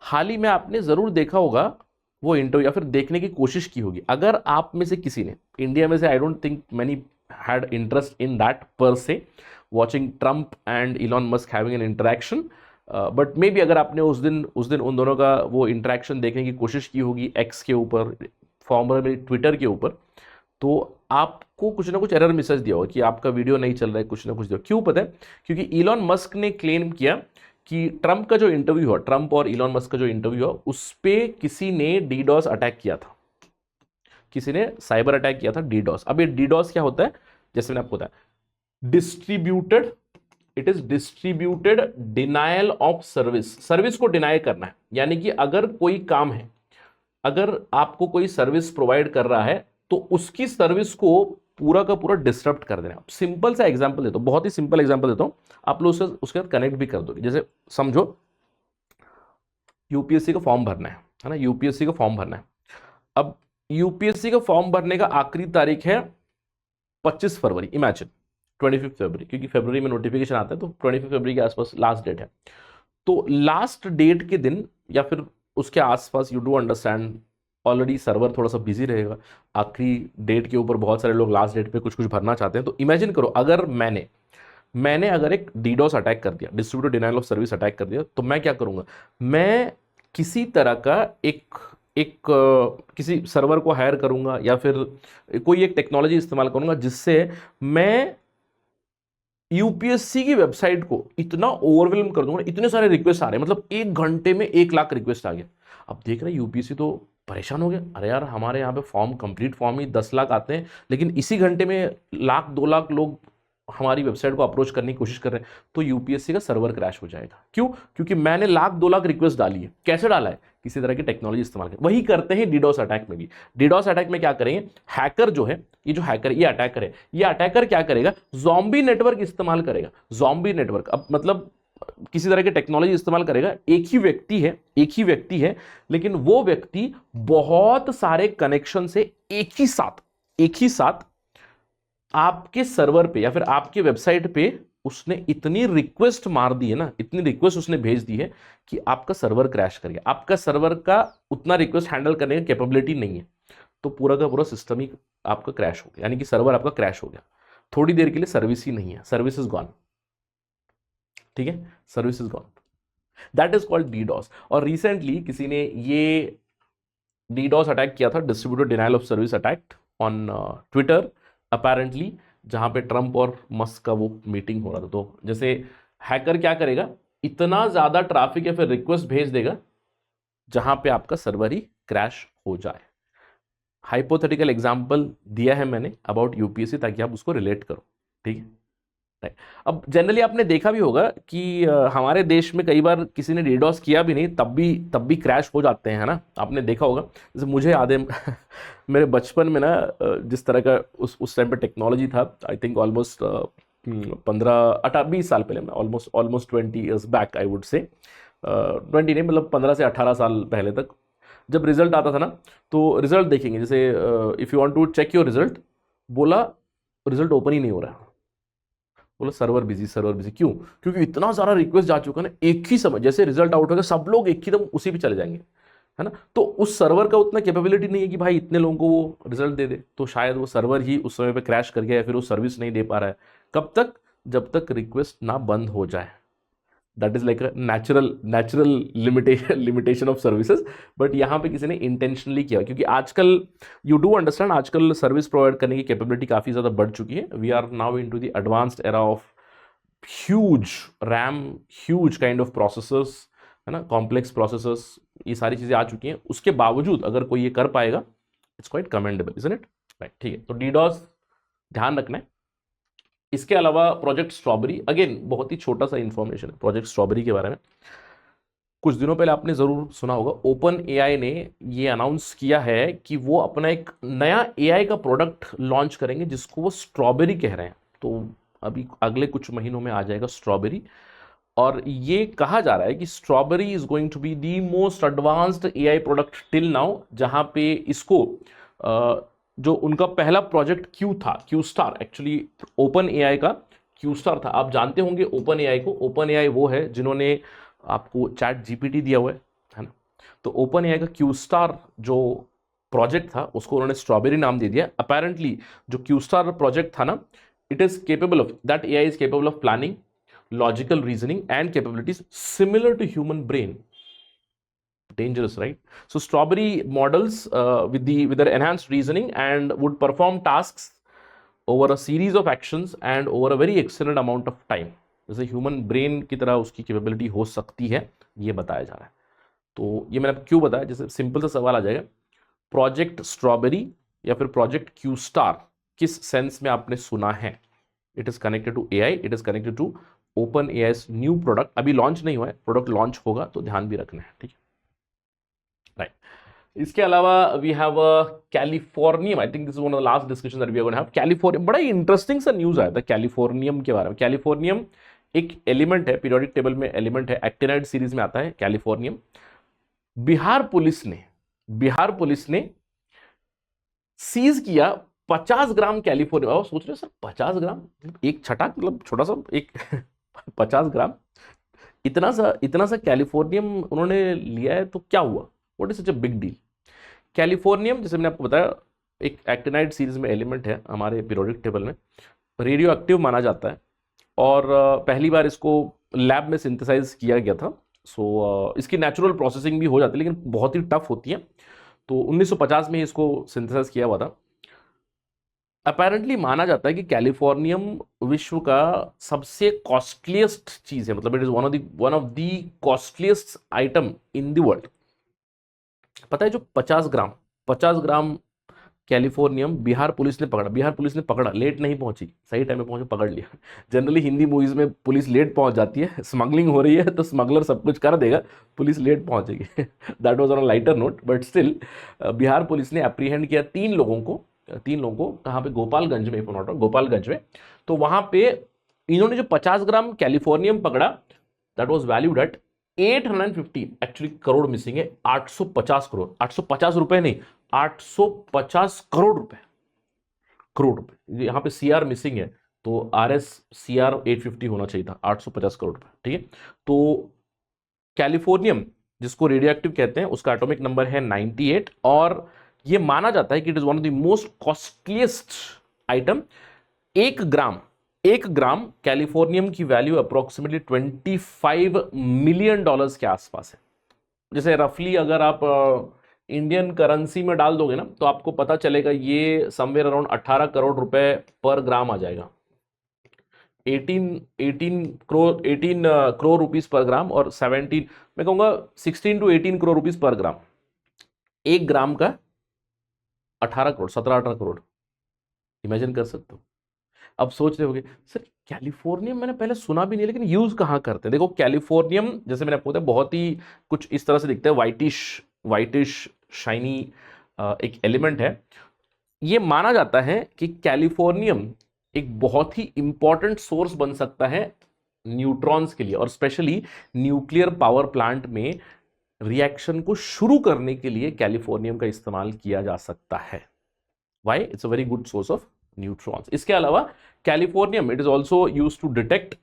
हाल ही में आपने जरूर देखा होगा वो इंटरव्यू, या फिर देखने की कोशिश की होगी। अगर आप में से किसी ने, इंडिया में से आई don't think many had interest in that पर से, watching Trump and Elon Musk having an interaction, but may be अगर आपने उस दिन उन दोनों का वो इंटरेक्शन देखने की कोशिश की होगी एक्स के ऊपर, फॉर्मरली ट्विटर के ऊपर, तो आपको कुछ ना कुछ एरर मैसेज दिया होगा कि आपका वीडियो नहीं चल रहा है, कुछ ना कुछ दिया। क्यों पता है? क्योंकि इलॉन मस्क ने क्लेम किया कि ट्रंप का जो इंटरव्यू हुआ, ट्रंप और इलॉन मस्क का जो इंटरव्यू हुआ, उस पे किसी ने डीडॉस अटैक किया था, किसी ने साइबर अटैक किया था, डीडॉस। अब ये डीडॉस क्या होता है? जैसे मैंने आपको बताया, distributed, it is distributed denial of service. Service को डिनाई करना है, यानी कि अगर कोई काम है, अगर आपको कोई सर्विस प्रोवाइड कर रहा है तो उसकी सर्विस को पूरा का पूरा डिस्टर्ब कर देना। सिंपल सा एग्जांपल देता हूँ, बहुत ही सिंपल एग्जांपल देता हूँ, आप लोग उसके साथ कनेक्ट भी कर दोगे। जैसे समझो यूपीएससी का फॉर्म भरना है ना, यूपीएससी का फॉर्म भरना है। अब यूपीएससी का फॉर्म भरने का आखिरी तारीख है 25 फरवरी, इमेजिन 25 फरवरी, क्योंकि फरवरी में नोटिफिकेशन आता है, तो 25 फरवरी के आसपास लास्ट डेट है। तो लास्ट डेट के दिन या फिर उसके आसपास, you do understand, already server थोड़ा सा बिजी रहेगा, आखिरी डेट के ऊपर बहुत सारे लोग लास्ट डेट पे कुछ कुछ भरना चाहते हैं। तो इमेजिन करो अगर मैंने अगर एक डीडोस अटैक कर दिया, distributed denial of service attack कर दिया, तो मैं क्या करूंगा, मैं किसी तरह का किसी सर्वर को हायर करूंगा या फिर कोई एक टेक्नोलॉजी इस्तेमाल करूंगा जिससे मैं यूपीएससी की वेबसाइट को इतना ओवरवेलम कर दूंगा, इतने सारे रिक्वेस्ट आ रहे हैं, मतलब 1 घंटे में 1 लाख रिक्वेस्ट आ गया। अब देख रहे हैं यूपीएससी तो परेशान हो गया, अरे यार हमारे यहाँ पे फॉर्म, कंप्लीट फॉर्म ही 10 लाख आते हैं, लेकिन इसी घंटे में 1 लाख 2 लाख लोग हमारी वेबसाइट को अप्रोच करने की कोशिश कर रहे हैं, तो यूपीएससी का सर्वर क्रैश हो जाएगा। क्यों? क्योंकि मैंने 1 लाख 2 लाख रिक्वेस्ट डाली है। कैसे डाला है? किसी तरह की टेक्नोलॉजी इस्तेमाल कर। वही करते हैं डीडोस अटैक में भी। डीडोस अटैक में क्या करेंगे, हैकर जो है, ये जो हैकर, ये अटैकर है, ये अटैकर क्या करेगा, ज़ॉम्बी नेटवर्क इस्तेमाल करेगा। ज़ॉम्बी नेटवर्क, अब मतलब किसी तरह की टेक्नोलॉजी इस्तेमाल करेगा। एक ही व्यक्ति है, लेकिन वो व्यक्ति बहुत सारे कनेक्शन से एक ही साथ आपके सर्वर पे या फिर आपके वेबसाइट पे उसने इतनी रिक्वेस्ट मार दी है ना, इतनी रिक्वेस्ट उसने भेज दी है कि आपका सर्वर क्रैश कर गया। आपका सर्वर का उतना रिक्वेस्ट हैंडल करने की कैपेबिलिटी नहीं है, तो पूरा का पूरा सिस्टम ही आपका क्रैश हो गया, यानी कि सर्वर आपका क्रैश हो गया। थोड़ी देर के लिए सर्विस ही नहीं है, सर्विस इज गॉन। ठीक है, service is gone, that is called DDoS. और रिसेंटली किसी ने ये डीडॉस अटैक किया था, distributed denial of service attack on Twitter apparently, जहां पे ट्रंप और मस्क का वो मीटिंग हो रहा था। तो जैसे हैकर क्या करेगा, इतना ज्यादा ट्रैफिक या फिर रिक्वेस्ट भेज देगा जहां पे आपका सर्वर ही क्रैश हो जाए। हाइपोथेटिकल एग्जांपल दिया है मैंने अबाउट यूपीएससी, ताकि आप उसको रिलेट करो। ठीक है, अब जनरली आपने देखा भी होगा कि हमारे देश में कई बार किसी ने डीडॉस किया भी नहीं, तब भी क्रैश हो जाते हैं, है ना। आपने देखा होगा, जैसे मुझे याद है मेरे बचपन में ना, जिस तरह का उस टाइम पे टेक्नोलॉजी था, आई थिंक ऑलमोस्ट 15-20 साल पहले, almost 20 years back I would से, 20 नहीं, मतलब 15 से 18 साल पहले तक, जब रिजल्ट आता था ना, तो रिजल्ट देखेंगे, जैसे if you want to check your result, बोला रिजल्ट ओपन ही नहीं हो रहा, बोला सर्वर बिजी। क्यों? क्योंकि इतना सारा रिक्वेस्ट जा चुका है ना, एक ही समय जैसे रिजल्ट आउट होगा सब लोग एक ही दम उसी पे चले जाएंगे, है ना। तो उस सर्वर का उतना कैपेबिलिटी नहीं है कि भाई इतने लोगों को वो रिजल्ट दे दे, तो शायद वो सर्वर ही उस समय पे क्रैश कर गया या फिर वो सर्विस नहीं दे पा रहा है। कब तक? जब तक रिक्वेस्ट ना बंद हो जाए। That is like a natural limitation of services, but यहाँ पे किसी ने इंटेंशनली किया, क्योंकि आजकल यू डू अंडरस्टैंड, आजकल सर्विस प्रोवाइड करने की कैपेबिलिटी काफ़ी ज़्यादा बढ़ चुकी है। We are now into the advanced era of huge RAM, huge kind of processors, है ना, कॉम्प्लेक्स प्रोसेसर्स, ये सारी चीज़ें आ चुकी हैं। उसके बावजूद अगर कोई ये कर पाएगा, it's quite commendable, isn't it? Right, ठीक है। तो डीडॉस ध्यान रखना है। इसके अलावा प्रोजेक्ट स्ट्रॉबेरी, अगेन बहुत ही छोटा सा इंफॉर्मेशन है प्रोजेक्ट स्ट्रॉबेरी के बारे में। कुछ दिनों पहले आपने जरूर सुना होगा, ओपन एआई ने ये अनाउंस किया है कि वो अपना एक नया एआई का प्रोडक्ट लॉन्च करेंगे, जिसको वो स्ट्रॉबेरी कह रहे हैं। तो अभी अगले कुछ महीनों में आ जाएगा स्ट्रॉबेरी, और ये कहा जा रहा है कि Strawberry is going to be the most advanced AI product till now, जहां पे इसको जो उनका पहला project Q star, actually OpenAI का क्यू स्टार था। आप जानते होंगे ओपन एआई को। ओपन एआई वो है जिन्होंने आपको चैट जीपीटी दिया हुआ है ना। तो ओपन एआई का क्यू स्टार जो प्रोजेक्ट था, उसको उन्होंने स्ट्रॉबेरी नाम दे दिया। अपेरेंटली जो क्यू स्टार प्रोजेक्ट था ना, it is capable of, that AI is capable of planning, logical reasoning and capabilities similar to human brain. Dangerous, right? So strawberry models with their enhanced reasoning and would perform tasks over a series of actions and over a very extended amount of time. जैसे human brain की तरह उसकी capability हो सकती है, ये बताया जा रहा है। तो ये मैंने क्यों बताया, जैसे सिंपल सा सवाल आ जाएगा, प्रोजेक्ट स्ट्रॉबेरी या फिर प्रोजेक्ट क्यू स्टार किस सेंस में आपने सुना है? It is connected to AI, it is connected to OpenAI new product. अभी लॉन्च नहीं हुआ है, प्रोडक्ट लॉन्च होगा, तो ध्यान भी रखना है, ठीक है, राइट। इसके अलावा we have californium, I think this is one of the last discussion that we are gonna have. Californium, बड़ा ही इंटरेस्टिंग सा न्यूज आया था कैलिफोर्नियम के बारे में। कैलिफोर्नियम एक एलिमेंट है, पीरियोडिक टेबल में एलिमेंट है, एक्टिनाइड सीरीज में आता है कैलिफोर्नियम। बिहार पुलिस ने सीज किया 50 ग्राम कैलिफोर्नियम। और सोच रहे हो सर 50 ग्राम, एक छटा, मतलब छोटा सा एक 50 ग्राम, इतना सा कैलिफोर्नियम उन्होंने लिया है, तो क्या हुआ? What is such a big deal? Californium, जैसे मैंने आपको बताया, एक एक्टिनाइड सीरीज में एलिमेंट है हमारे पीरियोडिक टेबल में, रेडियो एक्टिव माना जाता है, और पहली बार इसको लैब में सिंथेसाइज किया गया था। सो इसकी नेचुरल प्रोसेसिंग भी हो जाती है, लेकिन बहुत ही टफ होती है। तो 1950 में ही इसको सिंथेसाइज किया हुआ था। अपेरेंटली माना जाता है कि कैलिफोर्नियम विश्व का सबसे कॉस्टलीस्ट चीज है, मतलब it is one of the costliest item in the world. पता है, जो 50 ग्राम कैलिफोर्नियम बिहार पुलिस ने पकड़ा, लेट नहीं पहुंची, सही टाइम में पहुंचे, पकड़ लिया। जनरली हिंदी मूवीज में पुलिस लेट पहुंच जाती है, स्मगलिंग हो रही है तो स्मगलर सब कुछ कर देगा, पुलिस लेट पहुंचेगी। That was on a lighter note, but still Bihar police ने अप्रीहेंड किया 3 लोगों को कहाँ पे? गोपालगंज में, गोपालगंज में। तो वहां पे इन्होंने जो 50 ग्राम कैलिफोर्नियम पकड़ा, that was valued at 815, actually crore missing है, 850 करोड़, 850 रुपए नहीं, 850 करोड़ रुपए, यहाँ पे सीआर मिसिंग है, तो आरएस सीआर 850 होना चाहिए था, 850 करोड़ रुपए, ठीक है। तो कैलिफोर्नियम, जिसको रेडियो एक्टिव कहते हैं, उसका एटॉमिक नंबर है 98, और ये माना जाता है कि it is one of the most costliest item. एक ग्राम कैलिफोर्नियम की वैल्यू अप्रोक्सीमेटली $25 मिलियन के आसपास है। जैसे रफली अगर आप इंडियन करेंसी में डाल दोगे ना, तो आपको पता चलेगा ये समवेयर अराउंड 18 करोड़ रुपए पर ग्राम आ जाएगा। 18 करोड़ रुपीस पर ग्राम, और 17, मैं कहूंगा 16 to 18 करोड़ रुपीस पर ग्राम। एक ग्राम का 18 करोड़, 17-18 करोड़, इमेजिन कर सकते हो। अब सोच रहे होगे सर कैलिफोर्नियम मैंने पहले सुना भी नहीं, लेकिन यूज कहाँ करते हैं? देखो, कैलिफोर्नियम जैसे मैंने आपको बताया बहुत ही कुछ इस तरह से दिखता है, वाइटिश वाइटिश शाइनी एक एलिमेंट है। ये माना जाता है कि कैलिफोर्नियम एक बहुत ही इंपॉर्टेंट सोर्स बन सकता है न्यूट्रॉन्स के लिए, और स्पेशली न्यूक्लियर पावर प्लांट में रिएक्शन को शुरू करने के लिए कैलिफोर्नियम का इस्तेमाल किया जा सकता है। Why? It's a very good source of neutrons. इसके अलावा californium it is also use to detect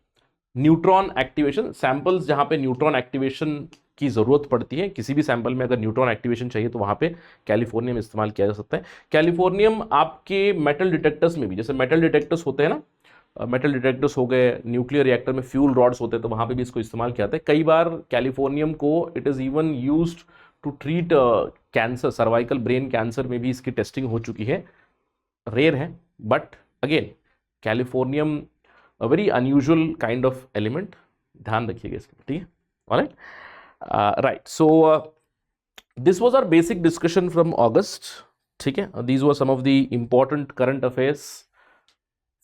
neutron activation. Samples जहां पे न्यूट्रॉन एक्टिवेशन की जरूरत पड़ती है, किसी भी सैंपल में अगर न्यूट्रॉन एक्टिवेशन चाहिए तो वहां पे कैलिफोर्नियम इस्तेमाल किया जा सकता है। कैलिफोर्नियम आपके मेटल डिटेक्टर्स में भी, जैसे मेटल डिटेक्टर्स होते हैं ना, मेटल डिटेक्टर्स हो गए, न्यूक्लियर रिएक्टर में फ्यूल रॉड्स होते हैं, तो वहां पे भी इसको इस्तेमाल किया जाता है। कई बार कैलिफोर्नियम को it is even used to treat cancer, cervical brain cancer में भी इसकी टेस्टिंग हो चुकी है। रेयर है, but again californium a very unusual kind of element, ध्यान रखिएगा इसके, ठीक है। Alright, right, so this was our basic discussion from August, ठीक है। These were some of the important current affairs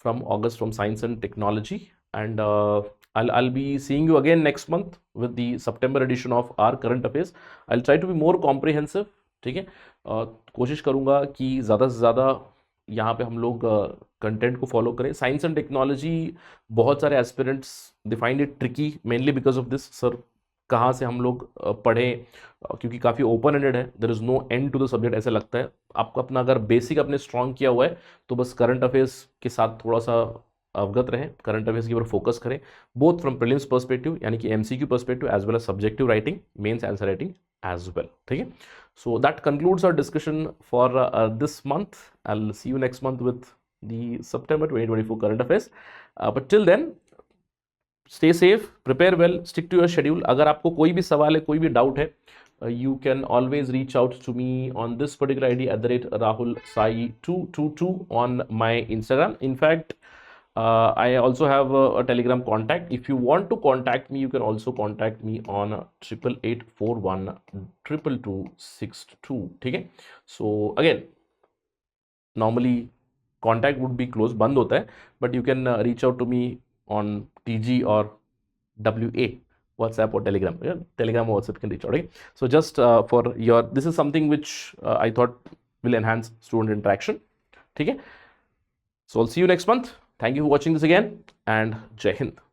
from August from science and technology, and I'll be seeing you again next month with the September edition of our current affairs. I'll try to be more comprehensive, ठीक है। कोशिश करूंगा कि ज़्यादा से ज़्यादा यहाँ पे हम लोग कंटेंट को फॉलो करें। साइंस एंड टेक्नोलॉजी बहुत सारे aspirants defined it tricky, mainly because of this. Sir कहाँ से हम लोग पढ़ें, क्योंकि काफ़ी ओपन एंडेड है, there is no end to the subject, ऐसे लगता है। आपको अपना अगर बेसिक अपने स्ट्रॉन्ग किया हुआ है तो बस करंट अफेयर्स के साथ थोड़ा सा अवगत रहें, करंट अफेयर्स के ऊपर फोकस करें, बोथ फ्रॉम प्रीलिम्स पर्सपेक्टिव यानी कि MCQ perspective as well as subjective writing, mains answer writing as well, ठीक है। So that concludes our discussion for this month. I will see you next month with the September 2024 current affairs, but till then stay safe, prepare well, stick to your schedule. अगर आपको कोई भी सवाल है, कोई भी डाउट है, you can always reach out to me on this particular ID @RahulSai222 on my Instagram. In fact, I also have a Telegram contact. If you want to contact me, you can also contact me on 88412262. ठीक है। So again, normally contact would be closed, बंद होता है, but you can reach out to me on TG or WA WhatsApp or Telegram. Yeah, Telegram or WhatsApp can reach out. Okay? So just for your, this is something which I thought will enhance student interaction. ठीक है? So I'll see you next month. Thank you for watching this again, and Jai Hind.